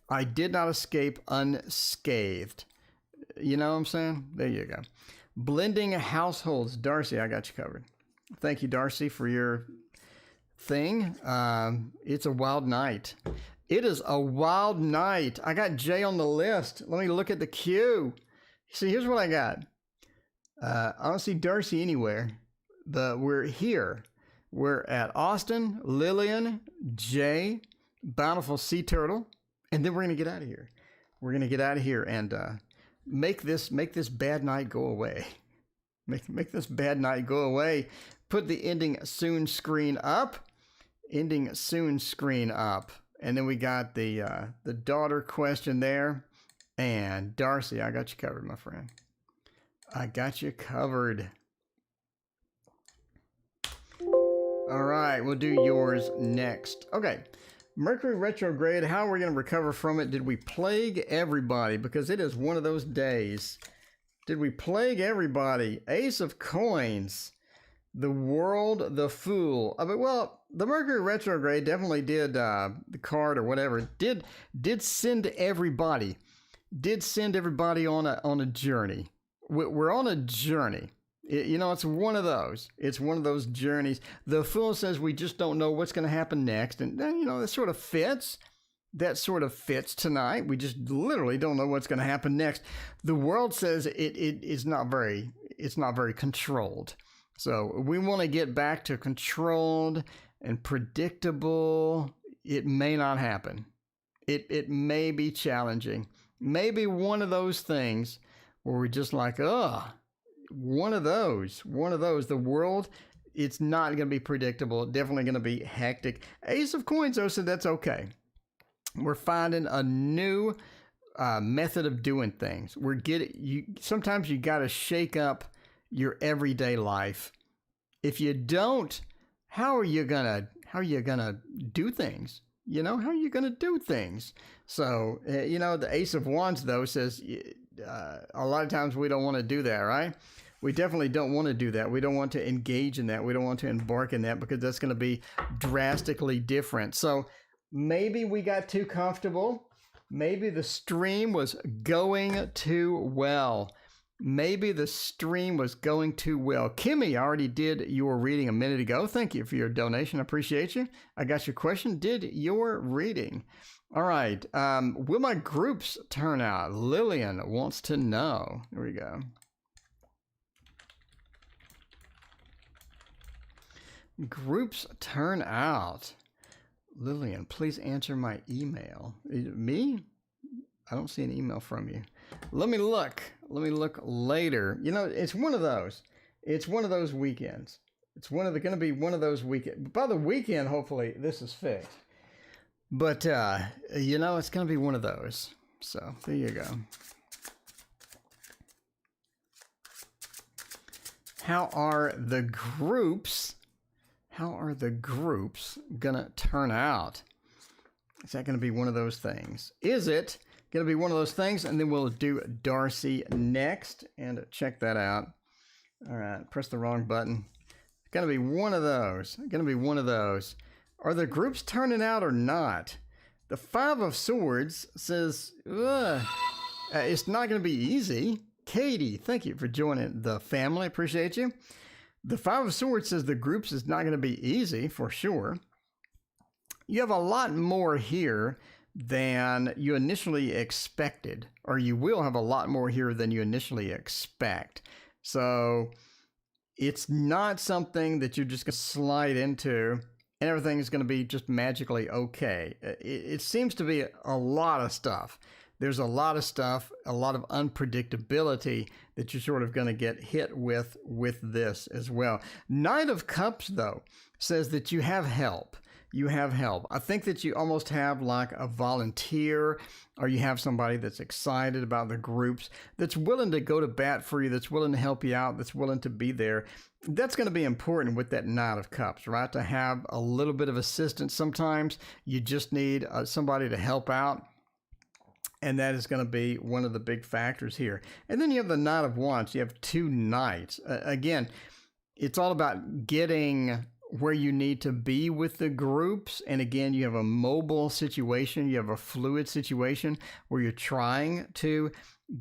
B: unscathed. You know what I'm saying? There you go. Blending households. Darcy, I got you covered. Thank you, Darcy, for your thing. It's a wild night. It is a wild night. I got Jay on the list. Let me look at the queue. See, here's what I got. I don't see Darcy anywhere, but we're here. We're at Austin, Lillian, Jay, Bountiful Sea Turtle, and then we're going to get out of here. We're going to get out of here and make this bad night go away. Make this bad night go away. Put the ending soon screen up. Ending soon screen up. And then we got the daughter question there. And Darcy, I got you covered, my friend. I got you covered. All right, we'll do yours next. Okay, Mercury retrograde, how are we going to recover from it? Did we plague everybody? Because it is one of those days. Did we plague everybody? Ace of Coins, the World, the Fool. I mean, well, the Mercury retrograde definitely did, the card or whatever, did send everybody. Did send everybody on a journey. We're on a journey. It's one of those. It's one of those journeys. The Fool says we just don't know what's going to happen next. And then, that sort of fits. That sort of fits tonight. We just literally don't know what's going to happen next. The World says it's not very controlled. So we want to get back to controlled and predictable. It may not happen. It may be challenging. Maybe one of those things where we're just like, one of those. The World, it's not going to be predictable. Definitely going to be hectic. Ace of Coins, though, said that's okay. We're finding a new method of doing things. Sometimes you got to shake up your everyday life. If you don't, how are you gonna do things? How are you gonna do things? So the Ace of Wands though says a lot of times we don't want to do that, right? We definitely don't want to do that. We don't want to engage in that. We don't want to embark in that because that's going to be drastically different. So maybe we got too comfortable. Maybe the stream was going too well. Kimmy, I already did your reading a minute ago. Thank you for your donation. I appreciate you. I got your question. Did your reading. All right. Will my groups turn out? Lillian wants to know. Here we go. Groups turn out. Lillian, please answer my email. Me? I don't see an email from you. Let me look later. It's one of those. It's one of those weekends. It's going to be one of those weekends. By the weekend, hopefully this is fixed. But, it's going to be one of those. So there you go. How are the groups? How are the groups going to turn out? Is that going to be one of those things? Is it going to be one of those things? And then we'll do Darcy next and check that out. All right, press the wrong button. It's going to be one of those. Going to be one of those. Are the groups turning out or not? The Five of Swords says, it's not going to be easy. Katie, thank you for joining the family. Appreciate you. The Five of Swords says the groups is not going to be easy for sure. You have a lot more here than you initially expected, or you will have a lot more here than you initially expect. So it's not something that you're just going to slide into and everything is going to be just magically okay. It seems to be a lot of stuff. There's a lot of stuff, a lot of unpredictability that you're sort of going to get hit with this as well. Knight of Cups, though, says that you have help. You have help. I think that you almost have like a volunteer, or you have somebody that's excited about the groups, that's willing to go to bat for you, that's willing to help you out, that's willing to be there. That's going to be important with that Knight of Cups, right? To have a little bit of assistance. Sometimes you just need somebody to help out. And that is going to be one of the big factors here. And then you have the Knight of Wands. You have two knights. Again, it's all about getting where you need to be with the groups. And again, you have a mobile situation. You have a fluid situation where you're trying to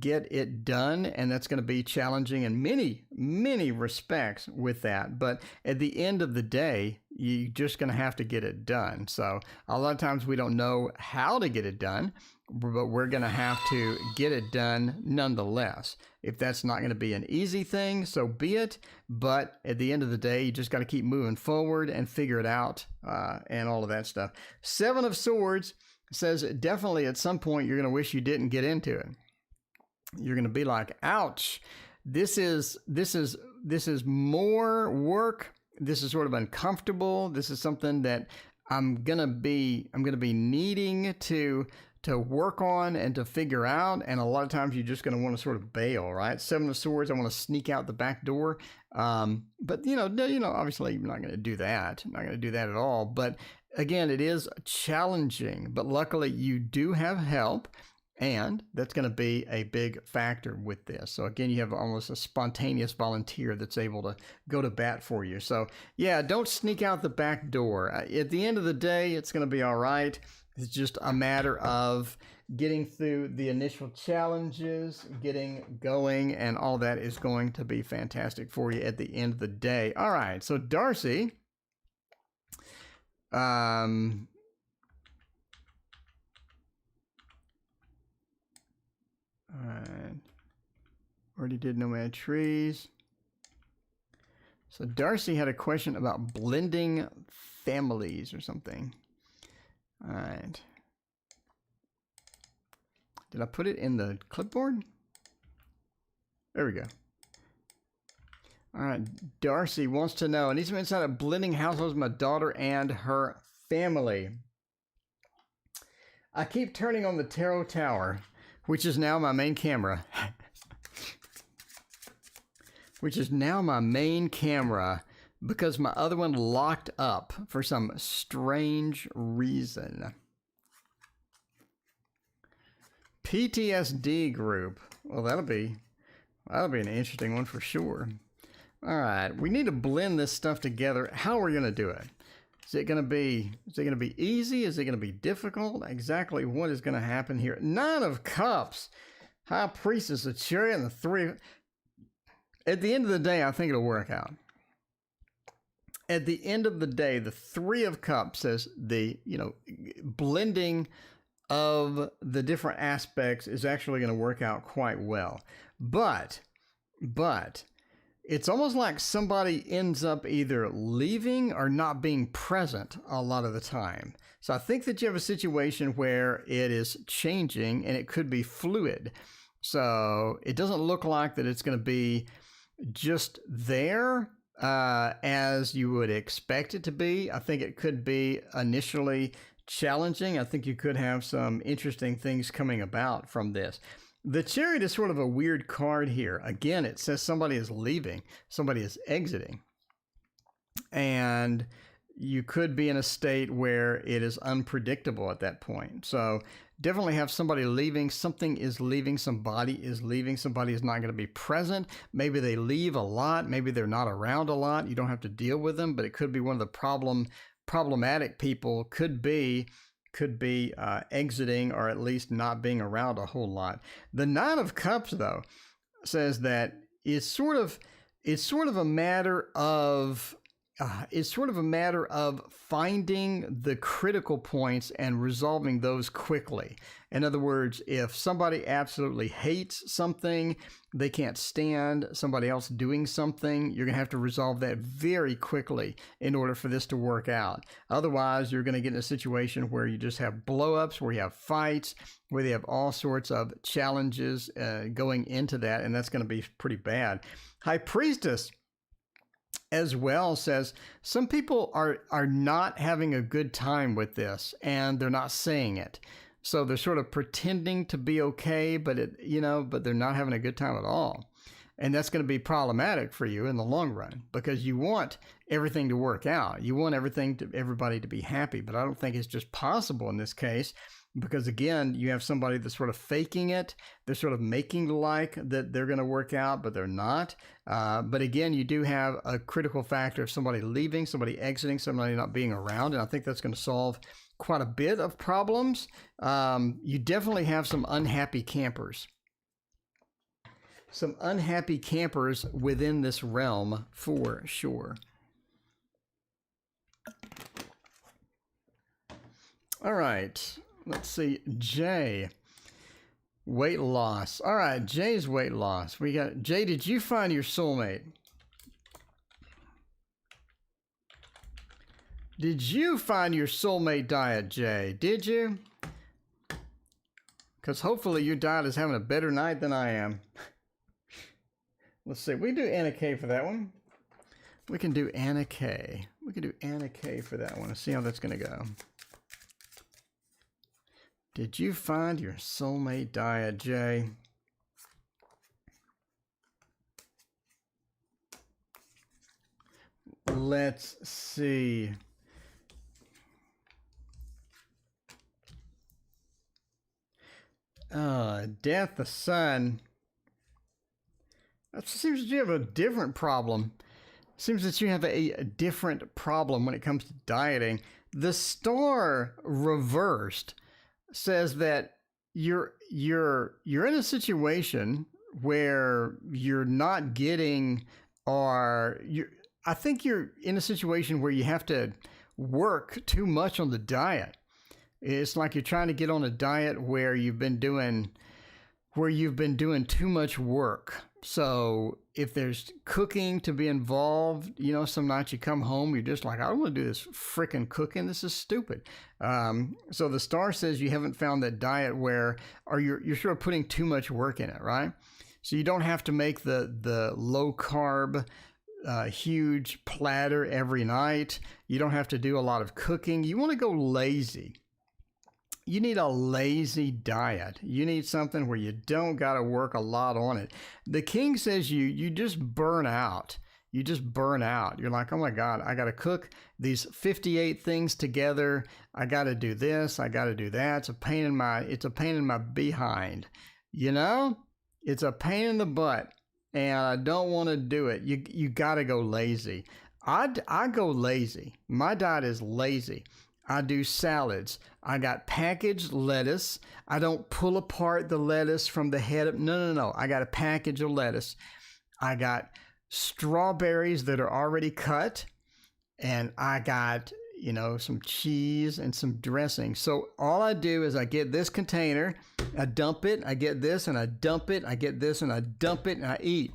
B: get it done. And that's going to be challenging in many, many respects with that. But at the end of the day, you're just going to have to get it done. So a lot of times we don't know how to get it done, but we're going to have to get it done nonetheless. If that's not going to be an easy thing, so be it. But at the end of the day, you just got to keep moving forward and figure it out and all of that stuff. Seven of Swords says definitely at some point you're going to wish you didn't get into it. You're going to be like, ouch, this is more work. This is sort of uncomfortable. This is something that I'm going to be needing to work on and to figure out. And a lot of times you're just going to want to sort of bail, right? Seven of Swords, I want to sneak out the back door. But you know, obviously you're not going to do that. I'm not going to do that at all. But again, it is challenging, but luckily you do have help. And that's going to be a big factor with this. So again, you have almost a spontaneous volunteer that's able to go to bat for you. So yeah, don't sneak out the back door. At the end of the day, it's going to be all right. It's just a matter of getting through the initial challenges, getting going, and all that is going to be fantastic for you at the end of the day. All right, so Darcy, all right, already did nomad trees. So Darcy had a question about blending families or something. All right. Did I put it in the clipboard? There we go. All right, Darcy wants to know, I need some insight of blending households with my daughter and her family. I keep turning on the tarot tower, which is now my main camera. Which is now my main camera because my other one locked up for some strange reason. PTSD group. Well, that'll be an interesting one for sure. All right, we need to blend this stuff together. How are we going to do it? Is it going to be easy? Is it going to be difficult? Exactly what is going to happen here? Nine of Cups, High Priestess, a Chariot, and the Three. At the end of the day, I think it'll work out. At the end of the day, the Three of Cups says the blending of the different aspects is actually going to work out quite well. But it's almost like somebody ends up either leaving or not being present a lot of the time. So I think that you have a situation where it is changing and it could be fluid. So it doesn't look like that it's going to be just there as you would expect it to be. I think it could be initially challenging. I think you could have some interesting things coming about from this. The Chariot is sort of a weird card here. Again, it says somebody is leaving, somebody is exiting. and you could be in a state where it is unpredictable at that point. So definitely have somebody leaving. Something is leaving. Somebody is leaving. Somebody is not going to be present. Maybe they leave a lot. Maybe they're not around a lot. You don't have to deal with them, but it could be one of the problematic people could be exiting, or at least not being around a whole lot. The Nine of Cups, though, says that it's sort of a matter of finding the critical points and resolving those quickly. In other words, if somebody absolutely hates something, they can't stand somebody else doing something, you're going to have to resolve that very quickly in order for this to work out. Otherwise, you're going to get in a situation where you just have blow-ups, where you have fights, where they have all sorts of challenges going into that, and that's going to be pretty bad. High Priestess as well says some people are not having a good time with this, and they're not saying it. So they're sort of pretending to be okay, but they're not having a good time at all. And that's going to be problematic for you in the long run, because you want everything to work out. You want everybody to be happy, but I don't think it's just possible in this case. Because again, you have somebody that's sort of faking it. They're sort of making like that they're going to work out, but they're not. But again, you do have a critical factor of somebody leaving, somebody exiting, somebody not being around. And I think that's going to solve quite a bit of problems. You definitely have some unhappy campers. Some unhappy campers within this realm for sure. All right. Let's see, Jay, weight loss. All right, Jay's weight loss. We got Jay. Did you find your soulmate? Did you find your soulmate diet, Jay? Did you? Because hopefully your diet is having a better night than I am. Let's see. We do Anna K for that one. We can do Anna K. We can do Anna K for that one. Let's see how that's going to go. Did you find your soulmate diet, Jay? Let's see. Death the Sun. It seems that you have a different problem. Seems that you have a different problem when it comes to dieting. The Star reversed says that you're in a situation where you're not getting, I think you're in a situation where you have to work too much on the diet. It's like you're trying to get on a diet where you've been doing too much work. So if there's cooking to be involved, some nights you come home, you're just like, I don't want to do this freaking cooking. This is stupid. So the Star says you haven't found that diet where, or you're sort of putting too much work in it, right? So you don't have to make the low carb, huge platter every night. You don't have to do a lot of cooking. You want to go lazy. You need a lazy diet. You need something where you don't got to work a lot on it. The King says you just burn out. You just burn out. You're like, oh my God, I got to cook these 58 things together. I got to do this. I got to do that. It's a pain in my behind. It's a pain in the butt, and I don't want to do it. You got to go lazy. I go lazy. My diet is lazy. I do salads. I got packaged lettuce. I don't pull apart the lettuce from the head. No. I got a package of lettuce. I got strawberries that are already cut. And I got, some cheese and some dressing. So all I do is I get this container, I dump it, I get this and I dump it, I get this and I dump it and I eat.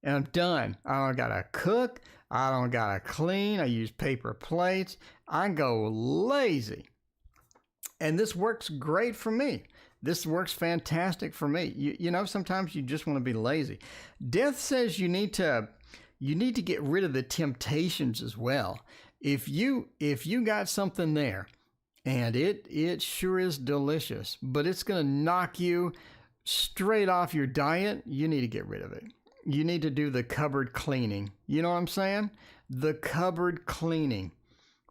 B: And I'm done. I don't got to cook. I don't got to clean. I use paper plates. I go lazy. And this works great for me. This works fantastic for me. Sometimes you just want to be lazy. Death says you need to get rid of the temptations as well. If you got something there and it sure is delicious, but it's going to knock you straight off your diet, you need to get rid of it. you need to do the cupboard cleaning. You know what I'm saying? The cupboard cleaning,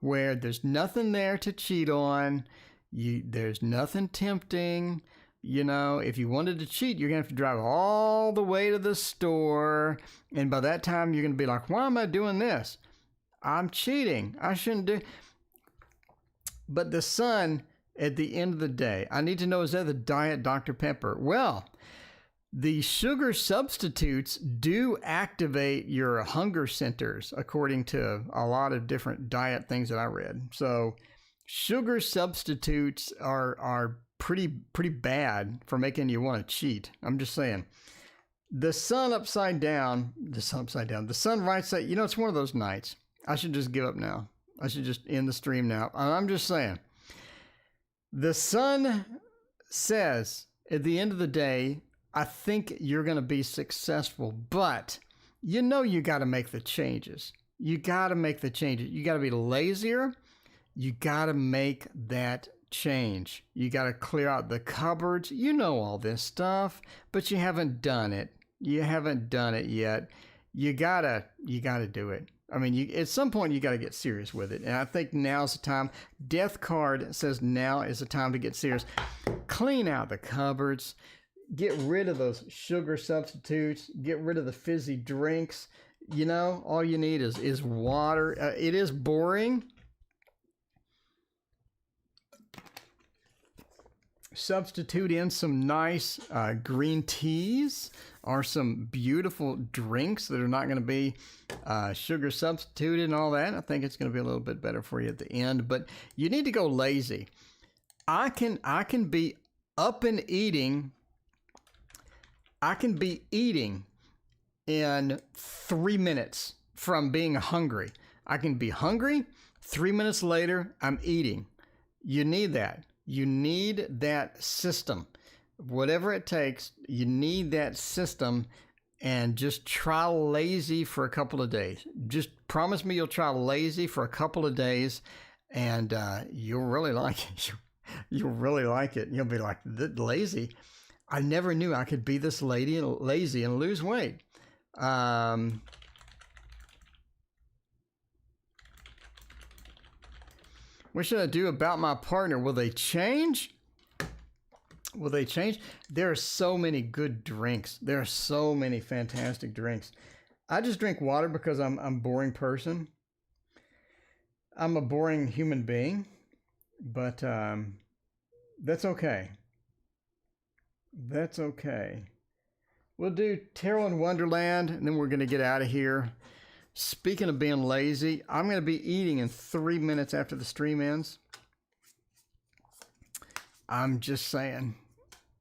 B: where there's nothing there to cheat on. There's nothing tempting. You know, if you wanted to cheat, you're going to have to drive all the way to the store. And by that time, you're going to be like, why am I doing this? I'm cheating. I shouldn't do. But the sun, at the end of the day, I need to know, is that the Diet Dr. Pepper? Well, the sugar substitutes do activate your hunger centers, according to a lot of different diet things that I read. So sugar substitutes are pretty bad for making you want to cheat. I'm just saying. The sun right side, you know, it's one of those nights. I should just give up now. I should just end the stream now. I'm just saying. The sun says, at the end of the day, I think you're going to be successful, but you know you got to make the changes. You got to make the changes. You got to be lazier. You got to make that change. You got to clear out the cupboards. You know all this stuff, but you haven't done it. You haven't done it yet. You gotta do it. I mean, at some point you got to get serious with it. And I think now's the time. Death card says now is the time to get serious. Clean out the cupboards. Get rid of those sugar substitutes. Get rid of the fizzy drinks. You know, all you need is water. It is boring. Substitute in some nice green teas or some beautiful drinks that are not going to be sugar substituted and all that. I think it's going to be a little bit better for you at the end, but you need to go lazy. I can be up and eating. I can be eating in 3 minutes from being hungry. I can be hungry. 3 minutes later, I'm eating. You need that. You need that system. Whatever it takes, you need that system, and just try lazy for a couple of days. Just promise me you'll try lazy for a couple of days, and you'll really like it. You'll really like it. You'll be like, lazy? I never knew I could be this lazy and lose weight. What should I do about my partner? Will they change? Will they change? There are so many good drinks. There are so many fantastic drinks. I just drink water because I'm a boring person. I'm a boring human being, but that's okay. That's okay. We'll do Tarot in Wonderland, and then we're going to get out of here. Speaking of being lazy, I'm going to be eating in 3 minutes after the stream ends. I'm just saying.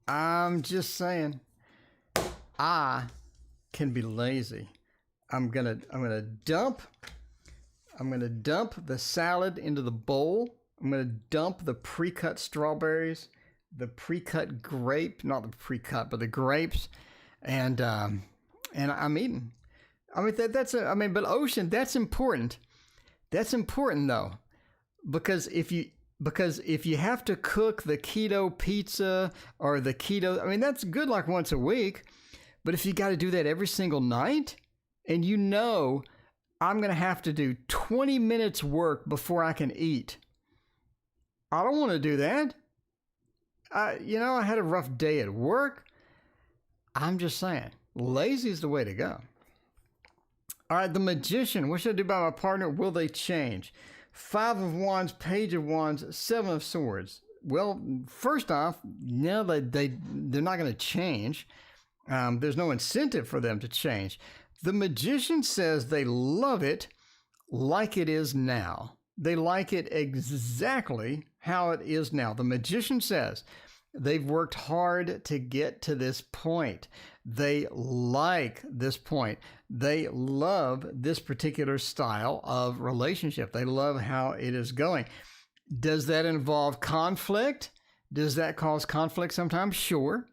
B: I can be lazy. I'm gonna dump the salad into the bowl. I'm gonna dump the pre-cut strawberries, the pre-cut grape, not the pre-cut, but the grapes, and I'm eating. I mean, but Ocean, that's important. That's important though, because if you have to cook the keto pizza or the keto, I mean, that's good like once a week, but if you got to do that every single night, and you know, I'm going to have to do 20 minutes work before I can eat. I don't want to do that. I had a rough day at work. I'm just saying, lazy is the way to go. All right, the Magician. What should I do about my partner? Will they change? 5 of Wands, Page of Wands, 7 of Swords. Well, first off, no, they're not going to change. There's no incentive for them to change. The Magician says they love it like it is now. They like it exactly how it is now. The Magician says they've worked hard to get to this point. They like this point. They love this particular style of relationship. They love how it is going. Does that involve conflict? Does that cause conflict sometimes? Sure.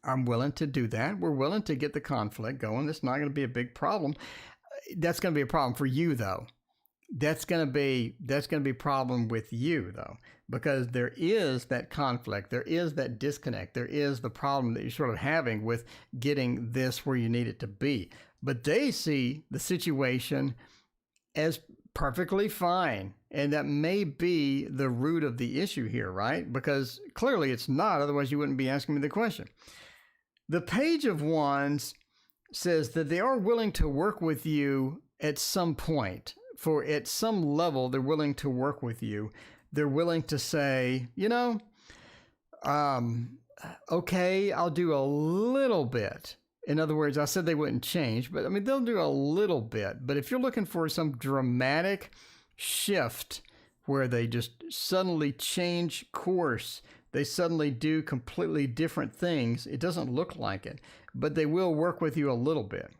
B: I'm willing to do that. We're willing to get the conflict going. It's not going to be a big problem. That's going to be a problem for you, though. that's going to be a problem with you, though, because there is that conflict, there is that disconnect, there is the problem that you're sort of having with getting this where you need it to be. But they see the situation as perfectly fine, and that may be the root of the issue here, right? Because clearly it's not, otherwise you wouldn't be asking me the question. The Page of Wands says that they are willing to work with you at some point. For at some level, they're willing to work with you. They're willing to say, okay, I'll do a little bit. In other words, I said they wouldn't change, but I mean, they'll do a little bit. But if you're looking for some dramatic shift where they just suddenly change course, they suddenly do completely different things, it doesn't look like it, but they will work with you a little bit.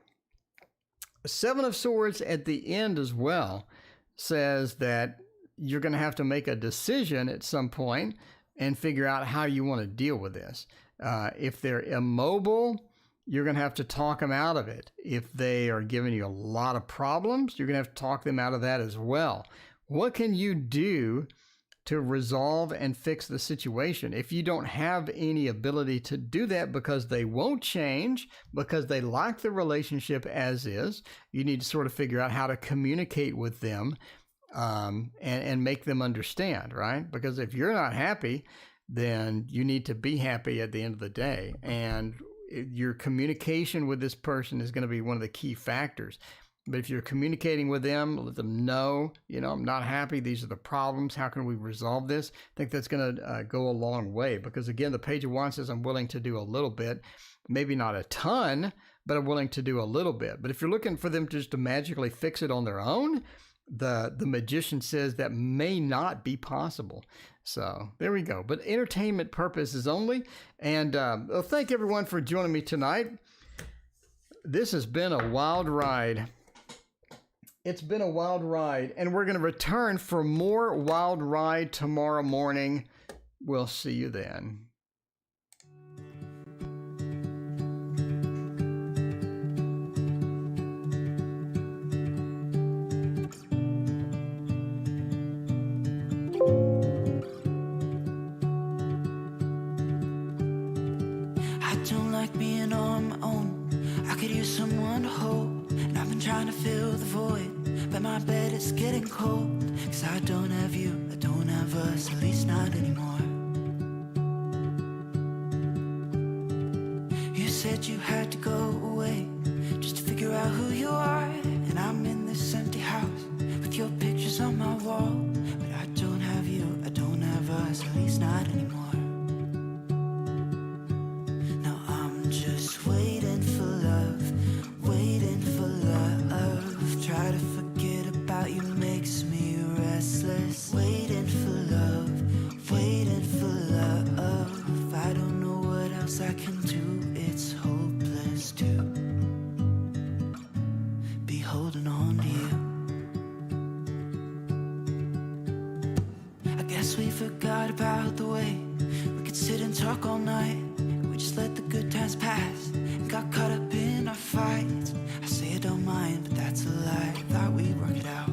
B: Seven of Swords at the end as well says that you're going to have to make a decision at some point and figure out how you want to deal with this. If they're immobile, you're going to have to talk them out of it. If they are giving you a lot of problems, you're going to have to talk them out of that as well. What can you do to resolve and fix the situation? If you don't have any ability to do that because they won't change, because they like the relationship as is, you need to sort of figure out how to communicate with them and make them understand, right? Because if you're not happy, then you need to be happy at the end of the day. And your communication with this person is going to be one of the key factors. But if you're communicating with them, let them know, I'm not happy. These are the problems. How can we resolve this? I think that's going to go a long way, because again, the Page of Wands says I'm willing to do a little bit, maybe not a ton, but I'm willing to do a little bit. But if you're looking for them just to magically fix it on their own, the Magician says that may not be possible. So there we go. But entertainment purposes only. And thank everyone for joining me tonight. This has been a wild ride. It's been a wild ride, and we're going to return for more wild ride tomorrow morning. We'll see you then.
A: I don't like being on my own. I could use someone to hold, and I've been trying to fill the void. But my bed is getting cold, 'cause I don't have you, I don't have us, at least not anymore. You said you had to go away, just to figure out who you are. And I'm in this empty house, with your pictures on my wall. But I don't have you, I don't have us, at least not anymore. Now I'm just waiting for love, waiting for love. Try to forget about you makes me restless. Waiting for love, waiting for love. I don't know what else I can do, it's hopeless to be holding on to you. I guess we forgot about the way we could sit and talk all night. We just let the good times pass and got caught up in our fights. I say I don't mind, but that's a lie. Thought we'd work it out.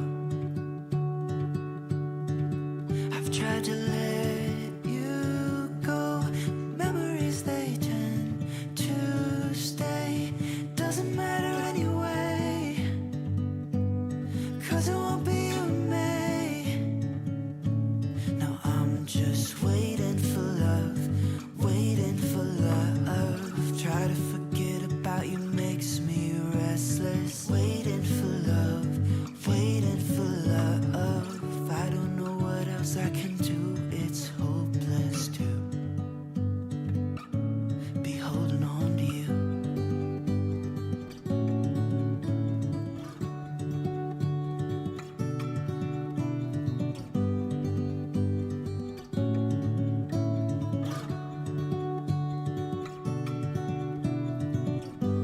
A: I've tried to let you go. Memories, they tend to stay. Doesn't matter anyway, 'cause it won't be you and me. Now I'm just waiting for love, waiting for love. Try to forget about you makes me restless. Waiting for love, waiting for love. I don't know what else I can